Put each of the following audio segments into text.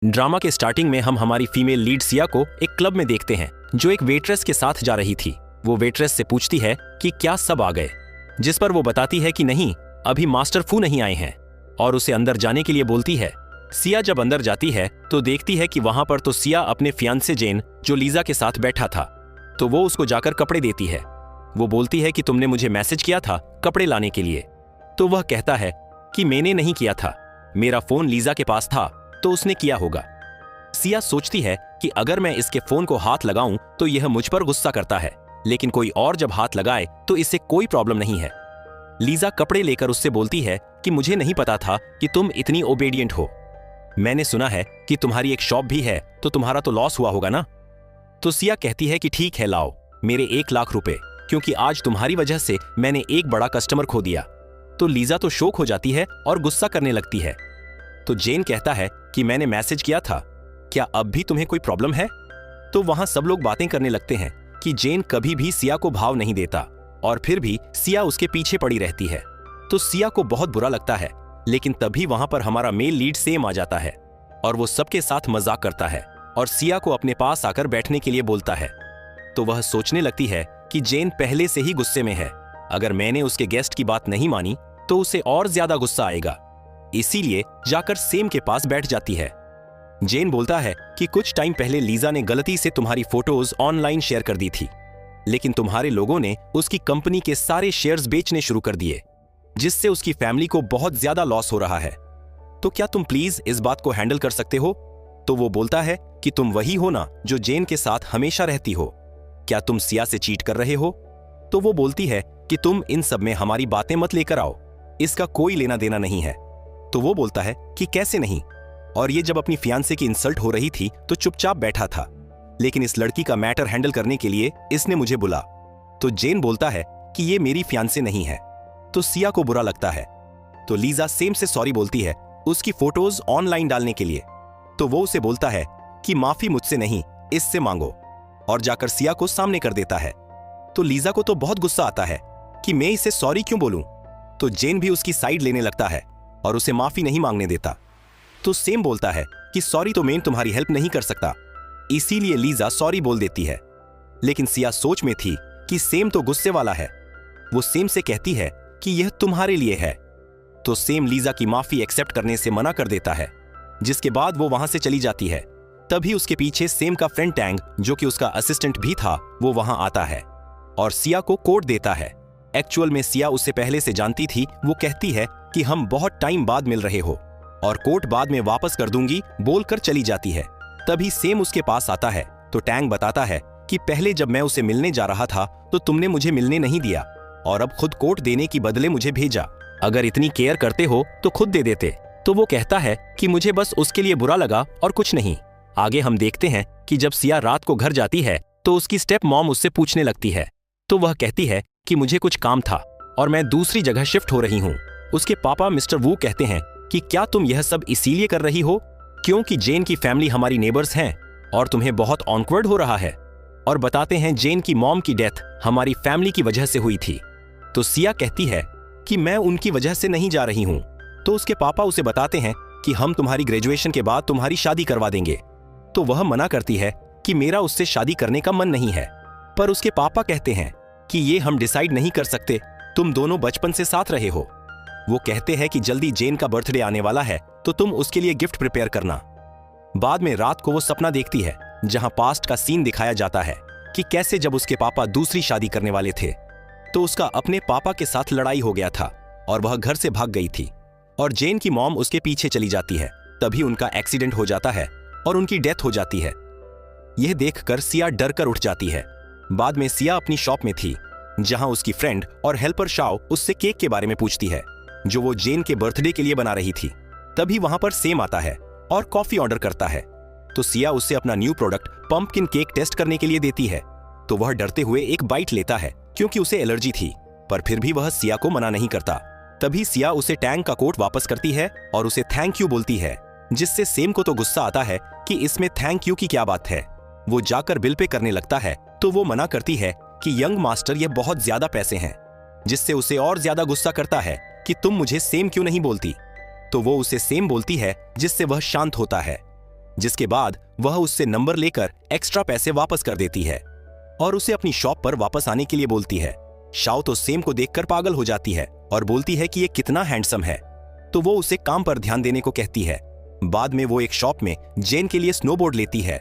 Drama के starting में हम हमारी फीमेल लीड सिया को एक क्लब में देखते हैं जो एक वेट्रेस के साथ जा रही थी। वो वेट्रेस से पूछती है कि क्या सब आ गए, जिस पर वो बताती है कि नहीं, अभी मास्टर फू नहीं आए हैं, और उसे अंदर जाने के लिए बोलती है। सिया जब अंदर जाती है तो देखती है कि वहां पर तो सिया अपने फियांसे जेन जो लीजा के साथ बैठा था, तो वो उसको जाकर कपड़े देती है। वो बोलती है कि तुमने मुझे मैसेज किया था कपड़े लाने के लिए, तो वह कहता है कि मैंने नहीं किया था, मेरा फोन लीजा के पास था तो उसने किया होगा। सिया सोचती है कि अगर मैं इसके फोन को हाथ लगाऊं तो यह मुझ पर गुस्सा करता है, लेकिन कोई और जब हाथ लगाए तो इससे कोई प्रॉब्लम नहीं है। लीजा कपड़े लेकर उससे बोलती है कि मुझे नहीं पता था कि तुम इतनी ओबेडिएंट हो, मैंने सुना है कि तुम्हारी एक शॉप भी है, तो तुम्हारा तो लॉस हुआ होगा ना। तो सिया कहती है कि ठीक है, लाओ मेरे 1 लाख रुपए, क्योंकि आज तुम्हारी वजह से मैंने एक बड़ा कस्टमर खो दिया। तो लीजा तो शॉक हो जाती है और गुस्सा करने लगती है। तो जेन कहता है कि मैंने मैसेज किया था, क्या अब भी तुम्हें कोई प्रॉब्लम है? तो वहां सब लोग बातें करने लगते हैं कि जेन कभी भी सिया को भाव नहीं देता और फिर भी सिया उसके पीछे पड़ी रहती है। तो सिया को बहुत बुरा लगता है, लेकिन तभी वहां पर हमारा मेल लीड सेम आ जाता है और वो सबके साथ मजाक करता है और सिया को अपने पास आकर बैठने के लिए बोलता है। तो वह सोचने लगती है कि जेन पहले से ही गुस्से में है, अगर मैंने उसके गेस्ट की बात नहीं मानी तो उसे और ज्यादा गुस्सा आएगा, इसीलिए जाकर सेम के पास बैठ जाती है। जेन बोलता है कि कुछ टाइम पहले लीजा ने गलती से तुम्हारी फोटोज ऑनलाइन शेयर कर दी थी, लेकिन तुम्हारे लोगों ने उसकी कंपनी के सारे शेयर्स बेचने शुरू कर दिए, जिससे उसकी फैमिली को बहुत ज्यादा लॉस हो रहा है। तो क्या तुम प्लीज इस बात को हैंडल कर सकते हो? तो वो बोलता है कि तुम वही हो ना जो जेन के साथ हमेशा रहती हो, क्या तुम सिया से चीट कर रहे हो? तो वो बोलती है कि तुम इन सब में हमारी बातें मत लेकर आओ, इसका कोई लेना देना नहीं है। तो वो बोलता है कि कैसे नहीं, और ये जब अपनी फियांसे की इंसल्ट हो रही थी तो चुपचाप बैठा था, लेकिन इस लड़की का मैटर हैंडल करने के लिए इसने मुझे बुला। तो जेन बोलता है कि ये मेरी फियांसे नहीं है। तो सिया को बुरा लगता है, तो लीजा सेम से सॉरी बोलती है उसकी फोटोज ऑनलाइन डालने के लिए। तो वो उसे बोलता है कि माफी मुझसे नहीं, इससे मांगो, और जाकर सिया को सामने कर देता है। तो लीजा को तो बहुत गुस्सा आता है कि मैं इसे सॉरी क्यों बोलूं। तो जेन भी उसकी साइड लेने लगता है और उसे माफी नहीं मांगने देता। तो सेम बोलता है कि सॉरी तो मैं तुम्हारी हेल्प नहीं कर सकता, इसीलिए लीजा सॉरी बोल देती है। लेकिन सिया सोच में थी कि सेम तो गुस्से वाला है। वो सेम से कहती है कि यह तुम्हारे लिए है। तो सेम लीजा की माफी एक्सेप्ट करने से मना कर देता है, जिसके बाद वो वहां से चली जाती है। तभी उसके पीछे सेम का फ्रेंड टैंग, जो कि उसका असिस्टेंट भी था, वो वहां आता है और सिया को कोड देता है। एक्चुअल में सिया उससे पहले से जानती थी। वो कहती है कि हम बहुत टाइम बाद मिल रहे हो और कोट बाद में वापस कर दूंगी बोलकर चली जाती है। तभी सेम उसके पास आता है। तो टैंग बताता है कि पहले जब मैं उसे मिलने जा रहा था तो तुमने मुझे मिलने नहीं दिया और अब खुद कोट देने की बदले मुझे भेजा। अगर इतनी केयर करते हो तो खुद दे देते। तो वो कहता है कि मुझे बस उसके लिए बुरा लगा और कुछ नहीं। आगे हम देखते हैं कि जब सिया रात को घर जाती है तो उसकी स्टेप मॉम उससे पूछने लगती है। तो वह कहती है कि मुझे कुछ काम था और मैं दूसरी जगह शिफ्ट हो रही हूँ। उसके पापा मिस्टर वू कहते हैं कि क्या तुम यह सब इसीलिए कर रही हो क्योंकि जेन की फैमिली हमारी नेबर्स हैं और तुम्हें बहुत ऑकवर्ड हो रहा है, और बताते हैं जेन की मॉम की डेथ हमारी फैमिली की वजह से हुई थी। तो सिया कहती है कि मैं उनकी वजह से नहीं जा रही हूं। तो उसके पापा उसे बताते हैं कि हम तुम्हारी ग्रेजुएशन के बाद तुम्हारी शादी करवा देंगे। तो वह मना करती है कि मेरा उससे शादी करने का मन नहीं है, पर उसके पापा कहते हैं कि ये हम डिसाइड नहीं कर सकते, तुम दोनों बचपन से साथ रहे हो। वो कहते हैं कि जल्दी जेन का बर्थडे आने वाला है तो तुम उसके लिए गिफ्ट प्रिपेयर करना। बाद में रात को वो सपना देखती है जहां पास्ट का सीन दिखाया जाता है कि कैसे जब उसके पापा दूसरी शादी करने वाले थे तो उसका अपने पापा के साथ लड़ाई हो गया था और वह घर से भाग गई थी और जेन की मॉम उसके पीछे चली जाती है। तभी उनका एक्सीडेंट हो जाता है और उनकी डेथ हो जाती है। यह देखकर सिया डर कर उठ जाती है। बाद में सिया अपनी शॉप में थी जहां उसकी फ्रेंड और हेल्पर शाओ उससे केक के बारे में पूछती है जो वो जेन के बर्थडे के लिए बना रही थी। तभी वहां पर सेम आता है और कॉफी ऑर्डर करता है। तो सिया उससे अपना new product pumpkin cake test करने के लिए देती है। तो वह डरते हुए एक बाइट लेता है क्योंकि उसे एलर्जी थी, पर फिर भी वह सिया को मना नहीं करता। तभी सिया उसे टैंग का कोट वापस करती है और उसे थैंक यू बोलती है, जिससे सेम को तो गुस्सा आता है कि इसमें थैंक यू की क्या बात है। वो जाकर बिल पे करने लगता है तो वो मना करती है कि यंग मास्टर ये बहुत ज्यादा पैसे हैं, जिससे उसे और ज्यादा गुस्सा करता है कि तुम मुझे सेम क्यों नहीं बोलती। तो वो उसे सेम बोलती है, जिससे वह शांत होता है। जिसके बाद वह उससे नंबर लेकर एक्स्ट्रा पैसे वापस कर देती है और उसे अपनी शॉप पर वापस आने के लिए बोलती है। शाओ तो सेम को देखकर पागल हो जाती है और बोलती है कि ये कितना हैंडसम है, तो वो उसे काम पर ध्यान देने को कहती है। बाद में वो एक शॉप में जेन के लिए स्नोबोर्ड लेती है,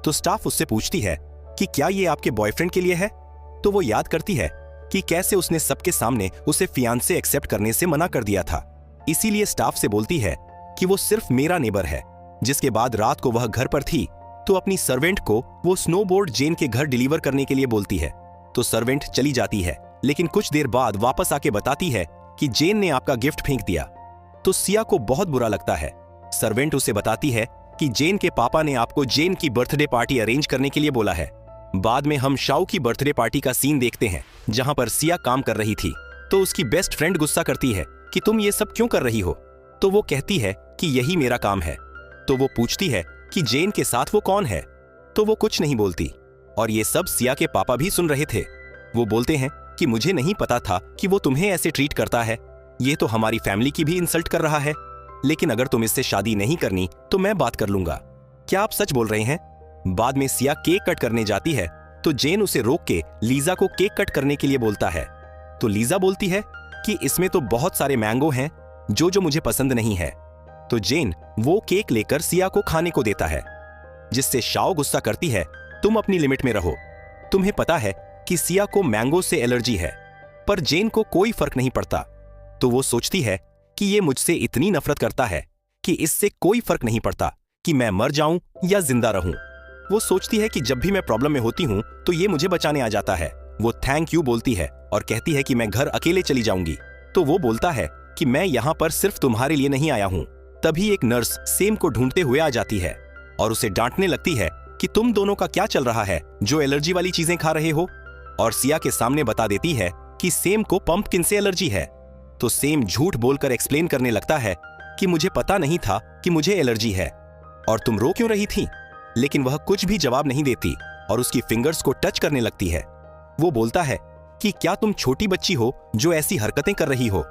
तो स्टाफ उससे पूछती है कि क्या ये आपके बॉयफ्रेंड के लिए है, तो वो याद करती है कि कैसे उसने सबके सामने उसे फियांसे एक्सेप्ट करने से मना कर दिया था। इसीलिए स्टाफ से बोलती है कि वो सिर्फ मेरा नेबर है। जिसके बाद रात को वह घर पर थी तो अपनी सर्वेंट को वो स्नोबोर्ड जेन के घर डिलीवर करने के लिए बोलती है, तो सर्वेंट चली जाती है, लेकिन कुछ देर बाद वापस आके बताती है कि जेन ने आपका गिफ्ट फेंक दिया। तो सिया को बहुत बुरा लगता है। सर्वेंट उसे बताती है कि जेन के पापा ने आपको जेन की बर्थडे पार्टी अरेंज करने के लिए बोला है। बाद में हम शाओ की बर्थडे पार्टी का सीन देखते हैं जहां पर सिया काम कर रही थी, तो उसकी बेस्ट फ्रेंड गुस्सा करती है कि तुम ये सब क्यों कर रही हो, तो वो कहती है कि यही मेरा काम है। तो वो पूछती है कि जेन के साथ वो कौन है, तो वो कुछ नहीं बोलती और ये सब सिया के पापा भी सुन रहे थे। वो बोलते हैं कि मुझे नहीं पता था कि वो तुम्हें ऐसे ट्रीट करता है, ये तो हमारी फैमिली की भी इंसल्ट कर रहा है, लेकिन अगर तुम इससे शादी नहीं करनी तो मैं बात कर लूंगा। क्या आप सच बोल रहे हैं? बाद में सिया केक कट करने जाती है तो जेन उसे रोक के लीजा को केक कट करने के लिए बोलता है, तो लीजा बोलती है कि इसमें तो बहुत सारे मैंगो हैं जो मुझे पसंद नहीं है। तो जेन वो केक लेकर सिया को खाने को देता है, जिससे शाओ गुस्सा करती है, तुम अपनी लिमिट में रहो। तुम्हें पता है कि सिया को मैंगो से एलर्जी है, पर जेन को कोई फर्क नहीं पड़ता। तो वो सोचती है कि ये मुझसे इतनी नफरत करता है कि इससे कोई फर्क नहीं पड़ता कि मैं मर जाऊं या जिंदा रहूं। वो सोचती है कि जब भी मैं प्रॉब्लम में होती हूं तो ये मुझे बचाने आ जाता है। वो थैंक यू बोलती है और कहती है कि मैं घर अकेले चली जाऊंगी। तो वो बोलता है कि मैं यहाँ पर सिर्फ तुम्हारे लिए नहीं आया हूँ। तभी एक नर्स सेम को ढूंढते हुए आ जाती है और उसे डांटने लगती है कि तुम दोनों का क्या चल रहा है जो एलर्जी वाली चीजें खा रहे हो, और सिया के सामने बता देती है कि सेम को पंपकिन से एलर्जी है। तो सेम झूठ बोलकर एक्सप्लेन करने लगता है कि मुझे पता नहीं था कि मुझे एलर्जी है, और तुम रो क्यों रही थी, लेकिन वह कुछ भी जवाब नहीं देती और उसकी फिंगर्स को टच करने लगती है। वो बोलता है कि क्या तुम छोटी बच्ची हो जो ऐसी हरकतें कर रही हो।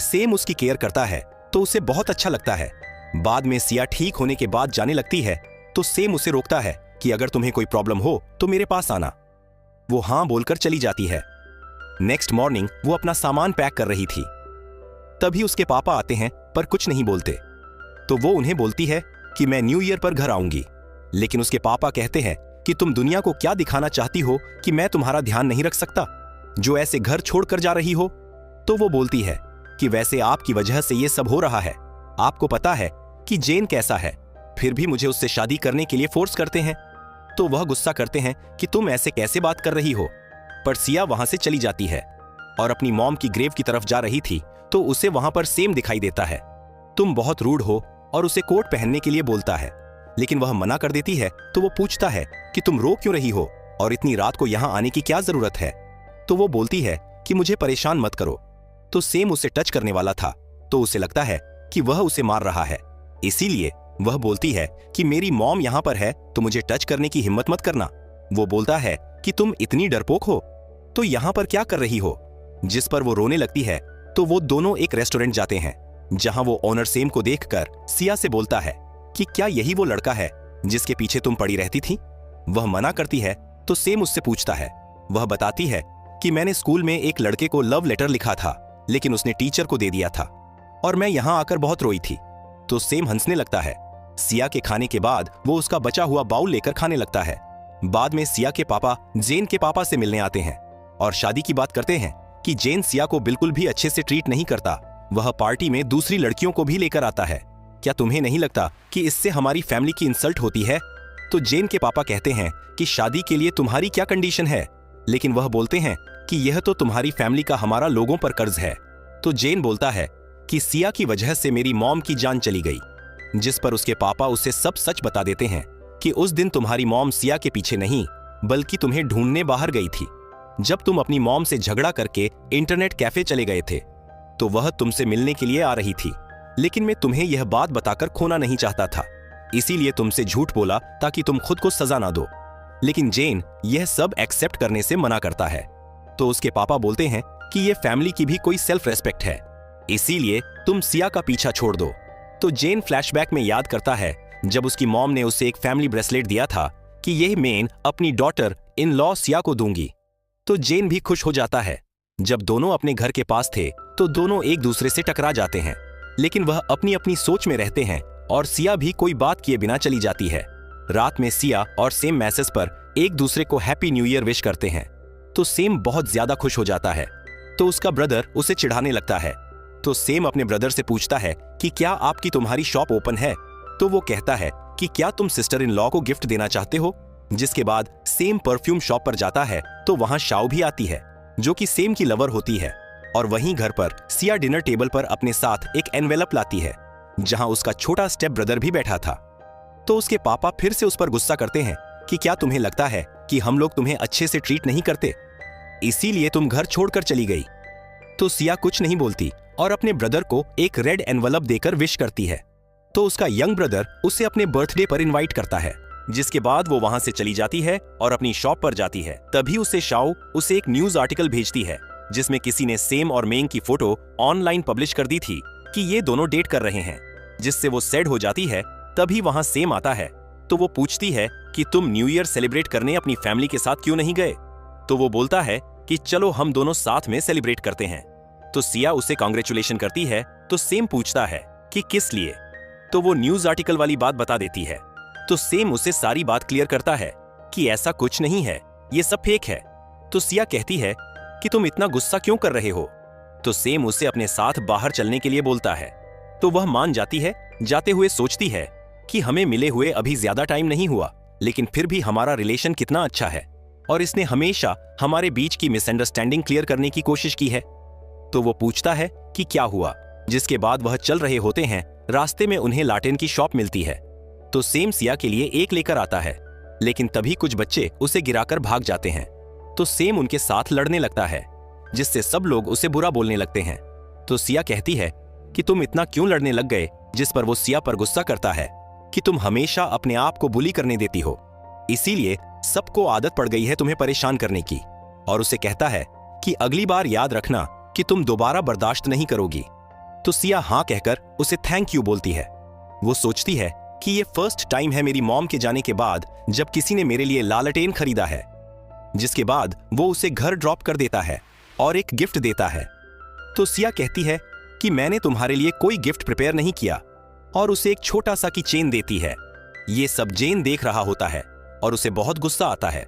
सेम उसकी केयर करता है तो उसे बहुत अच्छा लगता है। बाद में सिया ठीक होने के बाद जाने लगती है तो सेम उसे रोकता है कि अगर तुम्हें कोई प्रॉब्लम हो तो मेरे पास आना। वो हाँ बोलकर चली जाती है। नेक्स्ट मॉर्निंग वो अपना सामान पैक कर रही थी, तभी उसके पापा आते हैं पर कुछ नहीं बोलते। तो वो उन्हें बोलती है कि मैं न्यू ईयर पर घर आऊंगी, लेकिन उसके पापा कहते हैं कि तुम दुनिया को क्या दिखाना चाहती हो कि मैं तुम्हारा ध्यान नहीं रख सकता जो ऐसे घर छोड़कर जा रही हो। तो वो बोलती है कि वैसे आपकी वजह से ये सब हो रहा है। आपको पता है कि जेन कैसा है, फिर भी मुझे उससे शादी करने के लिए फोर्स करते हैं। तो वह गुस्सा करते हैं कि तुम ऐसे कैसे बात कर रही हो। पर सिया वहां से चली जाती है और अपनी मॉम की ग्रेव की तरफ जा रही थी तो उसे वहां पर सेम दिखाई देता है। तुम बहुत रूड हो, और उसे कोट पहनने के लिए बोलता है, लेकिन वह मना कर देती है। तो वो पूछता है कि तुम रो क्यों रही हो और इतनी रात को यहां आने की क्या जरूरत है। तो वो बोलती है कि मुझे परेशान मत करो। तो सेम उसे टच करने वाला था तो उसे लगता है कि वह उसे मार रहा है, इसीलिए वह बोलती है कि मेरी मॉम यहाँ पर है तो मुझे टच करने की हिम्मत मत करना। वो बोलता है कि तुम इतनी डरपोक हो तो यहाँ पर क्या कर रही हो, जिस पर वो रोने लगती है। तो वो दोनों एक रेस्टोरेंट जाते हैं जहां वो ओनर सेम को देखकर सिया से बोलता है कि क्या यही वो लड़का है जिसके पीछे तुम पड़ी रहती थी। वह मना करती है तो सेम उससे पूछता है। वह बताती है कि मैंने स्कूल में एक लड़के को लव लेटर लिखा था, लेकिन उसने टीचर को दे दिया था और मैं यहां आकर बहुत रोई थी। तो सेम हंसने लगता है। सिया के खाने के बाद वो उसका बचा हुआ बाउल लेकर खाने लगता है। बाद में सिया के पापा जेन के पापा से मिलने आते हैं और शादी की बात करते हैं कि जेन सिया को बिल्कुल भी अच्छे से ट्रीट नहीं करता। वह पार्टी में दूसरी लड़कियों को भी लेकर आता है। क्या तुम्हें नहीं लगता कि इससे हमारी फैमिली की इंसल्ट होती है। तो जेन के पापा कहते हैं कि शादी के लिए तुम्हारी क्या कंडीशन है, लेकिन वह बोलते हैं कि यह तो तुम्हारी फैमिली का हमारा लोगों पर कर्ज है। तो जेन बोलता है कि सिया की वजह से मेरी मॉम की जान चली गई, जिस पर उसके पापा उसे सब सच बता देते हैं कि उस दिन तुम्हारी मॉम सिया के पीछे नहीं बल्कि तुम्हें ढूंढने बाहर गई थी। जब तुम अपनी मॉम से झगड़ा करके इंटरनेट कैफे चले गए थे तो वह तुमसे मिलने के लिए आ रही थी, लेकिन मैं तुम्हें यह बात बताकर खोना नहीं चाहता था, इसीलिए तुमसे झूठ बोला ताकि तुम खुद को सजा ना दो। लेकिन जेन यह सब एक्सेप्ट करने से मना करता है। तो उसके पापा बोलते हैं कि यह फैमिली की भी कोई सेल्फ रेस्पेक्ट है, इसीलिए तुम सिया का पीछा छोड़ दो। तो जेन फ्लैशबैक में याद करता है जब उसकी मॉम ने उसे एक फैमिली ब्रेसलेट दिया था कि यह मेन अपनी डॉटर इन लॉ सिया को दूंगी, तो जेन भी खुश हो जाता है। जब दोनों अपने घर के पास थे तो दोनों एक दूसरे से टकरा जाते हैं, लेकिन वह अपनी अपनी सोच में रहते हैं और सिया भी कोई बात किए बिना चली जाती है। रात में सिया और सेम मैसेज पर एक दूसरे को हैप्पी न्यू ईयर विश करते हैं, तो सेम बहुत ज्यादा खुश हो जाता है। तो उसका ब्रदर उसे चिढ़ाने लगता है। तो सेम अपने ब्रदर से पूछता है कि क्या आपकी तुम्हारी शॉप ओपन है? तो वो कहता है कि क्या तुम सिस्टर इन लॉ को गिफ्ट देना चाहते हो? जिसके बाद सेम परफ्यूम शॉप पर जाता है तो वहां शाओ भी आती है, जो कि सेम की लवर होती है। और वहीं घर पर सिया डिनर टेबल पर अपने साथ एक एनवेलप लाती है, जहां उसका छोटा स्टेप ब्रदर भी बैठा था। तो उसके पापा फिर से उस पर गुस्सा करते हैं कि क्या तुम्हें लगता है कि हम लोग तुम्हें अच्छे से ट्रीट नहीं करते, इसीलिए तुम घर छोड़कर चली गई? तो सिया कुछ नहीं बोलती और अपने ब्रदर को एक रेड एनवेलप देकर विश करती है। तो उसका यंग ब्रदर उसे अपने बर्थडे पर इनवाइट करता है, जिसके बाद वो वहां से चली जाती है और अपनी शॉप पर जाती है। तभी उसे शाओ उसे एक न्यूज आर्टिकल भेजती है, जिसमें किसी ने सेम और मेंग की फोटो ऑनलाइन पब्लिश कर दी थी कि ये दोनों डेट कर रहे हैं, जिससे वो सैड हो जाती है। तभी वहां सेम आता है, तो वो पूछती है कि तुम न्यू ईयर सेलिब्रेट करने अपनी फैमिली के साथ क्यों नहीं गए? तो वो बोलता है कि चलो हम दोनों साथ में सेलिब्रेट करते हैं। तो सिया उसे कांग्रेचुलेशन करती है। तो सेम पूछता है कि किस लिए? तो वो न्यूज आर्टिकल वाली बात बता देती है। तो सेम उसे सारी बात क्लियर करता है कि ऐसा कुछ नहीं है, ये सब फेक है। तो सिया कहती है कि तुम इतना गुस्सा क्यों कर रहे हो? तो सेम उसे अपने साथ बाहर चलने के लिए बोलता है। तो वह मान जाती है। जाते हुए सोचती है कि हमें मिले हुए अभी ज्यादा टाइम नहीं हुआ, लेकिन फिर भी हमारा रिलेशन कितना अच्छा है और इसने हमेशा हमारे बीच की मिसअंडरस्टैंडिंग क्लियर करने की कोशिश की है। तो वो पूछता है कि क्या हुआ, जिसके बाद वह चल रहे होते हैं। रास्ते में उन्हें लाटेन की शॉप मिलती है। तो सेम सिया के लिए एक लेकर आता है, लेकिन तभी कुछ बच्चे उसे गिराकर भाग जाते हैं। तो सेम उनके साथ लड़ने लगता है, जिससे सब लोग उसे बुरा बोलने लगते हैं। तो सिया कहती है कि तुम इतना क्यों लड़ने लग गए, जिस पर वो सिया पर गुस्सा करता है कि तुम हमेशा अपने आप को बुली करने देती हो, इसीलिए सबको आदत पड़ गई है तुम्हें परेशान करने की। और उसे कहता है कि अगली बार याद रखना कि तुम दोबारा बर्दाश्त नहीं करोगी। तो सिया हाँ कहकर उसे थैंक यू बोलती है। वो सोचती है कि ये फर्स्ट टाइम है मेरी मॉम के जाने के बाद जब किसी ने मेरे लिए लालटेन खरीदा है। जिसके बाद वो उसे घर ड्रॉप कर देता है और एक गिफ्ट देता है। तो सिया कहती है कि मैंने तुम्हारे लिए कोई गिफ्ट प्रिपेयर नहीं किया, और उसे एक छोटा सा की चेन देती है। ये सब जेन देख रहा होता है और उसे बहुत गुस्सा आता है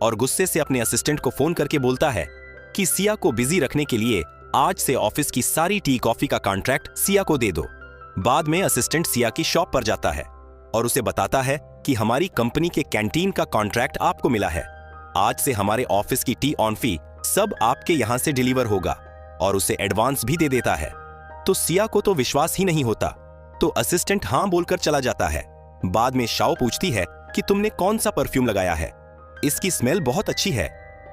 और गुस्से से अपने असिस्टेंट को फोन करके बोलता है कि सिया को बिजी रखने के लिए आज से ऑफिस की सारी टी कॉफी का कॉन्ट्रैक्ट सिया को दे दो। बाद में असिस्टेंट सिया की शॉप पर जाता है और उसे बताता है कि हमारी कंपनी के कैंटीन का कॉन्ट्रैक्ट आपको मिला है। आज से हमारे ऑफिस की टी ऑन फी सब आपके यहां से डिलीवर होगा, और उसे एडवांस भी दे देता है। तो सिया को तो विश्वास ही नहीं होता, तो असिस्टेंट हां बोलकर चला जाता है। बाद में शाओ पूछती है कि तुमने कौन सा परफ्यूम लगाया है, इसकी स्मेल बहुत अच्छी है।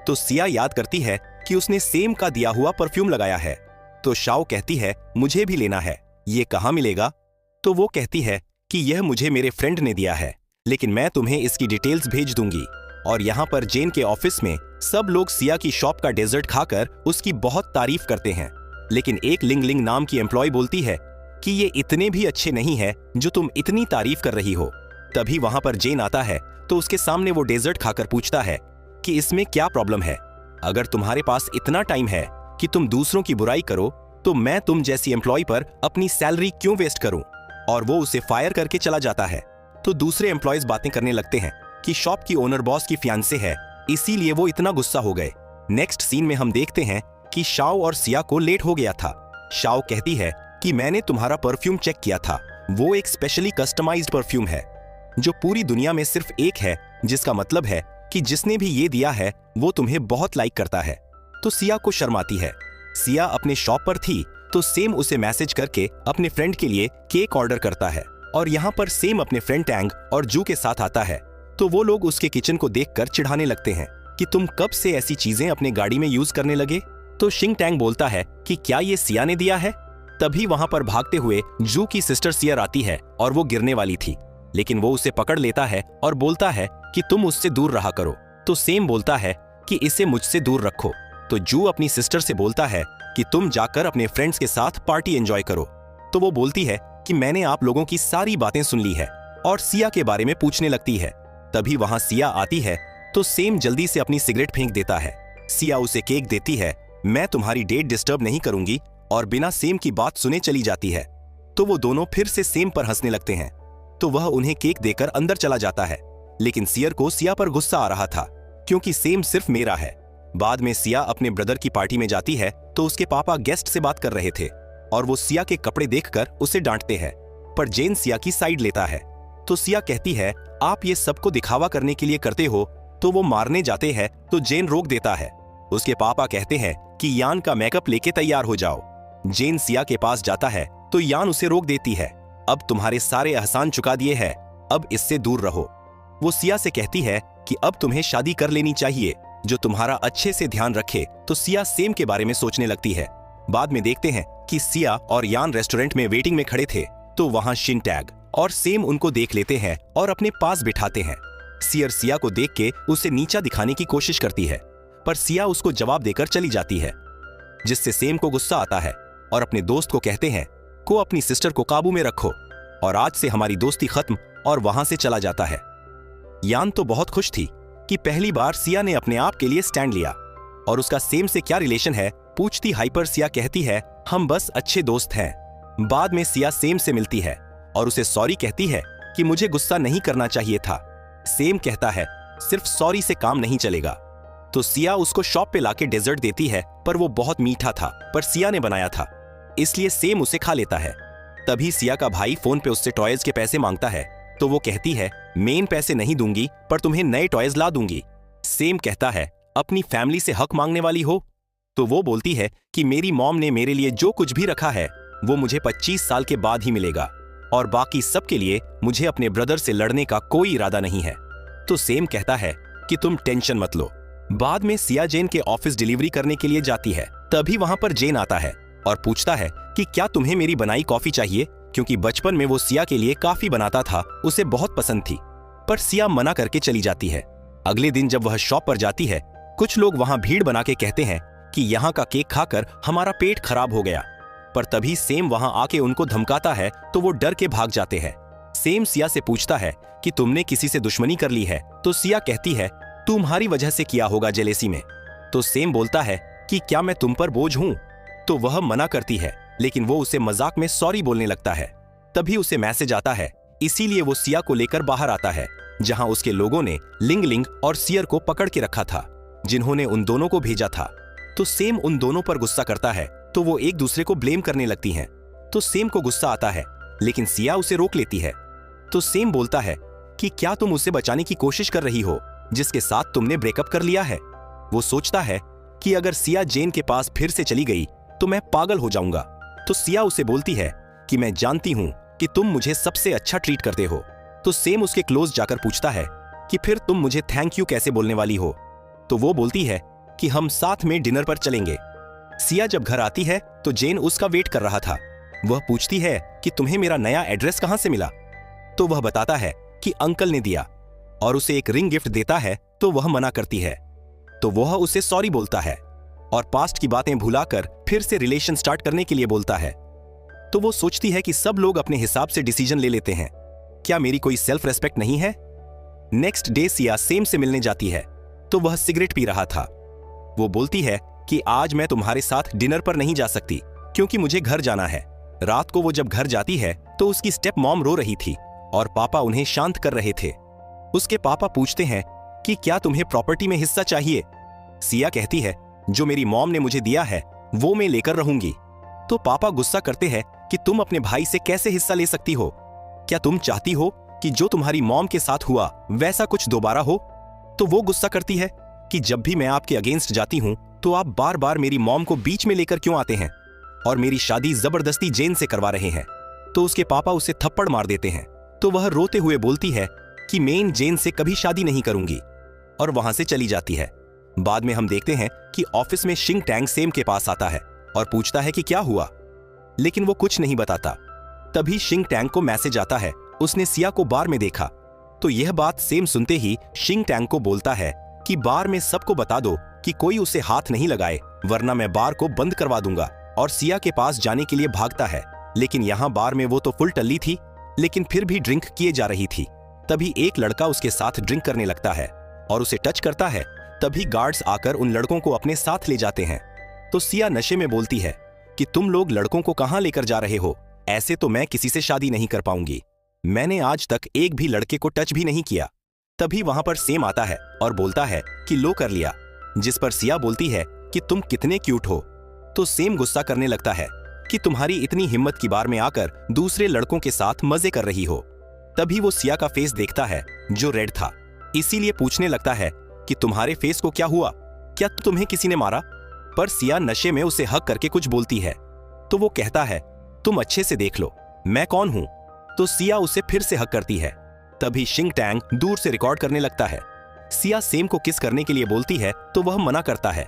तो सिया याद करती है कि उसने सेम का दिया हुआ परफ्यूम लगाया है। तो शाओ कहती है मुझे भी लेना है, ये कहाँ मिलेगा? तो वो कहती है कि यह मुझे मेरे फ्रेंड ने दिया है, लेकिन मैं तुम्हें इसकी डिटेल्स भेज दूंगी। और यहाँ पर जेन के ऑफिस में सब लोग सिया की शॉप का डेजर्ट खाकर उसकी बहुत तारीफ करते हैं, लेकिन एक लिंग लिंग नाम की एम्प्लॉय बोलती है कि ये इतने भी अच्छे नहीं है जो तुम इतनी तारीफ कर रही हो। तभी वहां पर जेन आता है, तो उसके सामने वो डेजर्ट खाकर पूछता है कि इसमें क्या प्रॉब्लम है? अगर तुम्हारे पास इतना टाइम है कि तुम दूसरों की बुराई करो, तो मैं तुम जैसी एम्प्लॉय पर अपनी सैलरी क्यों वेस्ट करूं? और वो उसे फायर करके चला जाता है। तो दूसरे एम्प्लॉयज बातें करने लगते हैं कि शॉप की ओनर बॉस की फियांसे है, इसीलिए वो इतना गुस्सा हो गए। नेक्स्ट सीन में हम देखते हैं कि शाओ और सिया को लेट हो गया था। शाओ कहती है कि मैंने तुम्हारा परफ्यूम चेक किया था, वो एक स्पेशली कस्टमाइज्ड परफ्यूम है जो पूरी दुनिया में सिर्फ एक है, जिसका मतलब है कि जिसने भी ये दिया है वो तुम्हें बहुत लाइक करता है। तो सिया को शर्म आती है। सिया अपने शॉप पर थी, तो सेम उसे मैसेज करके अपने फ्रेंड के लिए केक ऑर्डर करता है, और यहाँ पर सेम अपने फ्रेंड टैंग और जू के साथ आता है। तो वो लोग उसके किचन को देखकर चिढ़ाने लगते हैं कि तुम कब से ऐसी चीजें अपने गाड़ी में यूज करने लगे? तो शिंग टैंग बोलता है कि क्या ये सिया ने दिया है? तभी वहां पर भागते हुए जू की सिस्टर सियर आती है और वो गिरने वाली थी, लेकिन वो उसे पकड़ लेता है और बोलता है कि तुम उससे दूर रहा करो। तो सेम बोलता है कि इसे मुझसे दूर रखो। तो जू अपनी सिस्टर से बोलता है कि तुम जाकर अपने फ्रेंड्स के साथ पार्टी एंजॉय करो। तो वो बोलती है कि मैंने आप लोगों की सारी बातें सुन ली है, और सिया के बारे में पूछने लगती है। तभी वहां सिया आती है तो सेम जल्दी से अपनी सिगरेट फेंक देता है। सिया उसे केक देती है, मैं तुम्हारी डेट डिस्टर्ब नहीं करूंगी, और बिना सेम की बात सुने चली जाती है। तो वो दोनों फिर से सेम पर हंसने लगते हैं। तो वह उन्हें केक देकर अंदर चला जाता है, लेकिन सियर को सिया पर गुस्सा आ रहा था क्योंकि सेम सिर्फ मेरा है। बाद में सिया अपने ब्रदर की पार्टी में जाती है तो उसके पापा गेस्ट से बात कर रहे थे और वो सिया के कपड़े देखकर उसे डांटते हैं, पर जेन सिया की साइड लेता है। तो सिया कहती है, आप ये सबको दिखावा करने के लिए करते हो। तो वो मारने जाते हैं तो जेन रोक देता है। उसके पापा कहते हैं कि यान का मेकअप लेके तैयार हो जाओ। जेन सिया के पास जाता है तो यान उसे रोक देती है, अब तुम्हारे सारे एहसान चुका दिए हैं, अब इससे दूर रहो। वो सिया से कहती है कि अब तुम्हें शादी कर लेनी चाहिए जो तुम्हारा अच्छे से ध्यान रखे। तो सिया सेम के बारे में सोचने लगती है। बाद में देखते हैं कि सिया और यान रेस्टोरेंट में वेटिंग में खड़े थे तो वहां शिनटैग और सेम उनको देख लेते हैं और अपने पास बिठाते हैं। सियर सिया को देख के उसे नीचा दिखाने की कोशिश करती है, पर सिया उसको जवाब देकर चली जाती है, जिससे सेम को गुस्सा आता है और अपने दोस्त को कहते हैं को अपनी सिस्टर को काबू में रखो और आज से हमारी दोस्ती खत्म, और वहां से चला जाता है। यान तो बहुत खुश थी कि पहली बार सिया ने अपने आप के लिए स्टैंड लिया। और उसका सेम से क्या रिलेशन है पूछती हाइपर सिया कहती है, हम बस अच्छे दोस्त हैं। बाद में सिया सेम से मिलती है और उसे सॉरी कहती है कि मुझे गुस्सा नहीं करना चाहिए था। सेम कहता है सिर्फ सॉरी से काम नहीं चलेगा। तो सिया उसको शॉप पे लाके डेजर्ट देती है, पर वो बहुत मीठा था, पर सिया ने बनाया था, इसलिए सेम उसे खा लेता है। तभी सिया का भाई फोन पे उससे टॉयज के पैसे मांगता है तो वो कहती है, मेन पैसे नहीं दूंगी पर तुम्हें नए टॉयज ला दूंगी। सेम कहता है, अपनी फैमिली से हक मांगने वाली हो? तो वो बोलती है कि मेरी मॉम ने मेरे लिए जो कुछ भी रखा है वो मुझे 25 साल के बाद ही मिलेगा, और बाकी सब के लिए मुझे अपने ब्रदर से लड़ने का कोई इरादा नहीं है। तो सेम कहता है कि तुम टेंशन मत लो। बाद में सिया जेन के ऑफिस डिलीवरी करने के लिए जाती है। तभी वहां पर जेन आता है और पूछता है कि क्या तुम्हें मेरी बनाई कॉफी चाहिए, क्योंकि बचपन में वो सिया के लिए काफी बनाता था, उसे बहुत पसंद थी। पर सिया मना करके चली जाती है। अगले दिन जब वह शॉप पर जाती है, कुछ लोग वहां भीड़ बना के कहते हैं कि यहाँ का केक खाकर हमारा पेट खराब हो गया। पर तभी सेम वहां आके उनको धमकाता है तो वो डर के भाग जाते हैं। सेम सिया से पूछता है कि तुमने किसी से दुश्मनी कर ली है? तो सिया कहती है, तुम्हारी वजह से किया होगा जेलेसी में। तो सेम बोलता है कि क्या मैं तुम पर बोझ हूं? तो वह मना करती है, लेकिन वो उसे मजाक में सॉरी बोलने लगता है। तभी उसे मैसेज आता है, इसीलिए वो सिया को लेकर बाहर आता है, जहां उसके लोगों ने लिंग लिंग और सियर को पकड़ के रखा था, जिन्होंने उन दोनों को भेजा था। तो सेम उन दोनों पर गुस्सा करता है तो वो एक दूसरे को ब्लेम करने लगती हैं। तो सेम को गुस्सा आता है, लेकिन सिया उसे रोक लेती है। तो सेम बोलता है कि क्या तुम उसे बचाने की कोशिश कर रही हो जिसके साथ तुमने ब्रेकअप कर लिया है? वो सोचता है कि अगर सिया जेन के पास फिर से चली गई तो मैं पागल हो जाऊंगा। तो सिया उसे बोलती है कि मैं जानती हूं कि तुम मुझे सबसे अच्छा ट्रीट करते हो। तो सेम उसके क्लोज जाकर पूछता है कि फिर तुम मुझे थैंक यू कैसे बोलने वाली हो? तो वो बोलती है कि हम साथ में डिनर पर चलेंगे। सिया जब घर आती है तो जेन उसका वेट कर रहा था। वह पूछती है कि तुम्हें मेरा नया एड्रेस कहां से मिला? तो वह बताता है कि अंकल ने दिया, और उसे एक रिंग गिफ्ट देता है तो वह मना करती है। तो वह उसे सॉरी बोलता है और पास्ट की बातें भुलाकर फिर से रिलेशन स्टार्ट करने के लिए बोलता है। तो वो सोचती है कि सब लोग अपने हिसाब से डिसीजन ले लेते हैं, क्या मेरी कोई सेल्फ रेस्पेक्ट नहीं है? नेक्स्ट डे सिया सेम से मिलने जाती है तो वह सिगरेट पी रहा था। वो बोलती है कि आज मैं तुम्हारे साथ डिनर पर नहीं जा सकती क्योंकि मुझे घर जाना है। रात को वो जब घर जाती है तो उसकी स्टेप मॉम रो रही थी और पापा उन्हें शांत कर रहे थे। उसके पापा पूछते हैं कि क्या तुम्हें प्रॉपर्टी में हिस्सा चाहिए? सिया कहती है, जो मेरी मॉम ने मुझे दिया है वो मैं लेकर रहूंगी। तो पापा गुस्सा करते हैं कि तुम अपने भाई से कैसे हिस्सा ले सकती हो? क्या तुम चाहती हो कि जो तुम्हारी मॉम के साथ हुआ वैसा कुछ दोबारा हो? तो वो गुस्सा करती है कि जब भी मैं आपके अगेंस्ट जाती हूं तो आप बार बार मेरी मॉम को बीच में लेकर क्यों आते हैं और मेरी शादी जबरदस्ती जेन से करवा रहे हैं। तो उसके पापा उसे थप्पड़ मार देते हैं। तो वह रोते हुए बोलती है कि मैं जेन से कभी शादी नहीं करूंगी, और वहां से चली जाती है। बाद में हम देखते हैं कि ऑफिस में शिंग टैंग सेम के पास आता है और पूछता है कि क्या हुआ, लेकिन वो कुछ नहीं बताता। तभी शिंग टैंग को मैसेज आता है, उसने सिया को बार में देखा। तो यह बात सेम सुनते ही शिंग टैंग को बोलता है कि बार में सबको बता दो कि कोई उसे हाथ नहीं लगाए, वरना मैं बार को बंद करवा दूंगा। और सिया के पास जाने के लिए भागता है, लेकिन यहाँ बार में वो तो फुल टल्ली थी लेकिन फिर भी ड्रिंक किए जा रही थी। तभी एक लड़का उसके साथ ड्रिंक करने लगता है और उसे टच करता है। तभी गार्ड्स आकर उन लड़कों को अपने साथ ले जाते हैं। तो सिया नशे में बोलती है कि तुम लोग लड़कों को कहां लेकर जा रहे हो? ऐसे तो मैं किसी से शादी नहीं कर पाऊंगी। मैंने आज तक एक भी लड़के को टच भी नहीं किया। तभी वहां पर सेम आता है और बोलता है कि लो कर लिया, जिस पर सिया बोलती है कि तुम कितने क्यूट हो। तो सेम गुस्सा करने लगता है कि तुम्हारी इतनी हिम्मत की बार में आकर दूसरे लड़कों के साथ मजे कर रही हो। तभी वो सिया का फेस देखता है जो रेड था, इसीलिए पूछने लगता है कि तुम्हारे फेस को क्या हुआ, क्या तुम्हें किसी ने मारा? पर सिया नशे में उसे हक करके कुछ बोलती है तो वो कहता है तुम अच्छे से देख लो मैं कौन हूं। तो सिया उसे फिर से हक करती है। तभी शिंग टैंग दूर से रिकॉर्ड करने लगता है। सिया सेम को किस करने के लिए बोलती है तो वह मना करता है,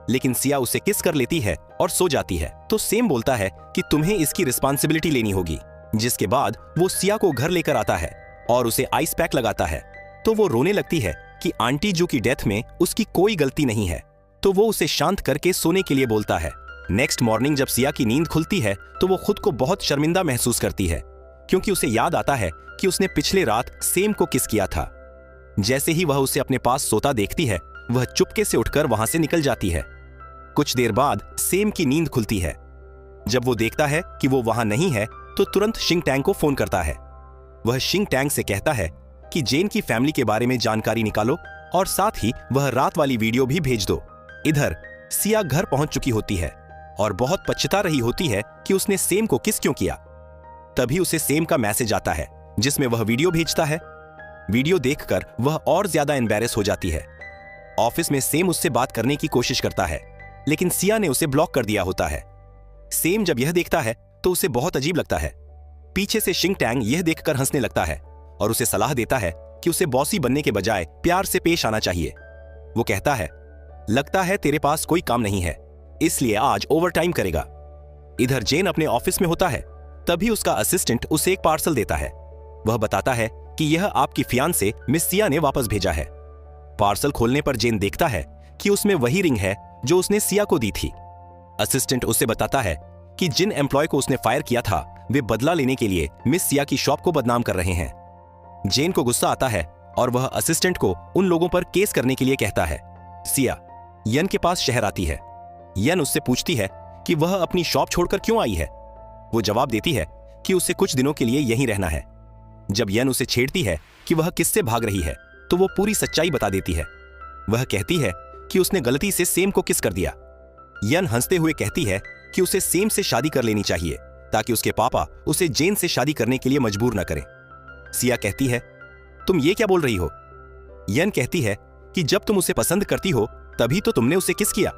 लेकिन सिया उसे किस कर लेती है और सो जाती है। तो सेम बोलता है कि तुम्हें इसकी रिस्पांसिबिलिटी लेनी होगी, जिसके बाद वो सिया को घर लेकर आता है और उसे आइस पैक लगाता है। तो वो रोने लगती है कि आंटी जू की डेथ में उसकी कोई गलती नहीं है। तो वो उसे शांत करके सोने के लिए बोलता है। नेक्स्ट मॉर्निंग जब सिया की नींद खुलती है तो वो खुद को बहुत शर्मिंदा महसूस करती है, क्योंकि उसे याद आता है कि उसने पिछले रात सेम को किस किया था। जैसे ही वह उसे अपने पास सोता देखती है, वह चुपके से उठकर वहां से निकल जाती है। कुछ देर बाद सेम की नींद खुलती है। जब वो देखता है कि वो वहां नहीं है तो तुरंत शिंग टैंग को फोन करता है। वह शिंग टैंग से कहता है कि जेन की फैमिली के बारे में जानकारी निकालो और साथ ही वह रात वाली वीडियो भी भेज दो। इधर सिया घर पहुंच चुकी होती है और बहुत पछता रही होती है कि उसने सेम को किस क्यों किया। तभी उसे सेम का मैसेज आता है जिसमें वह वीडियो भेजता है। वीडियो देखकर वह और ज्यादा एम्बैरेस हो जाती है। ऑफिस में सेम उससे बात करने की कोशिश करता है, लेकिन सिया ने उसे ब्लॉक कर दिया होता है। सेम जब यह देखता है तो उसे बहुत अजीब लगता है। पीछे से शिंग टैंग यह देखकर हंसने लगता है और उसे सलाह देता है कि उसे बॉसी बनने के बजाय प्यार से पेश आना चाहिए। वो कहता है लगता है तेरे पास कोई काम नहीं है, इसलिए आज ओवरटाइम करेगा। इधर जेन अपने ऑफिस में होता है। तभी उसका असिस्टेंट उसे एक पार्सल देता है। वह बताता है कि यह आपकी फियांसे मिस सिया ने वापस भेजा है। पार्सल खोलने पर जेन देखता है कि उसमें वही रिंग है जो उसने सिया को दी थी। असिस्टेंट उसे बताता है कि जिन एम्प्लॉय को उसने फायर किया था वे बदला लेने के लिए मिस सिया की शॉप को बदनाम कर रहे हैं। जेन को गुस्सा आता है और वह असिस्टेंट को उन लोगों पर केस करने के लिए कहता है। सिया यन के पास शहर आती है। यन उससे पूछती है कि वह अपनी शॉप छोड़कर क्यों आई है। वो जवाब देती है कि उसे कुछ दिनों के लिए यहीं रहना है। जब यन उसे छेड़ती है कि वह किससे भाग रही है तो वो पूरी सच्चाई बता देती है। वह कहती है कि उसने गलती से सेम को किस कर दिया। यन हंसते हुए कहती है कि उसे सेम से शादी कर लेनी चाहिए ताकि उसके पापा उसे जेन से शादी करने के लिए मजबूर न करें। सिया कहती है तुम ये क्या बोल रही हो? यन कहती है कि जब तुम उसे पसंद करती हो तभी तो तुमने उसे किस किया।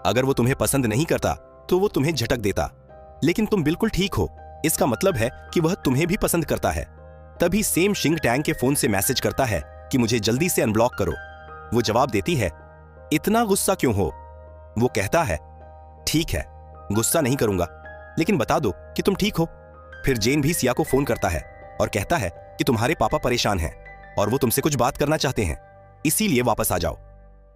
अगर वो तुम्हें पसंद नहीं करता तो वो तुम्हें झटक देता, लेकिन तुम बिल्कुल ठीक हो, इसका मतलब है कि वह तुम्हें भी पसंद करता है। तभी सेम शिंग टैंग के फोन से मैसेज करता है कि मुझे जल्दी से अनब्लॉक करो। वो जवाब देती है इतना गुस्सा क्यों हो? वो कहता है ठीक है गुस्सा नहीं करूंगा, लेकिन बता दो कि तुम ठीक हो। फिर जेन भी सिया को फोन करता है और कहता है कि तुम्हारे पापा परेशान हैं और वो तुमसे कुछ बात करना चाहते हैं, इसीलिए वापस आ जाओ।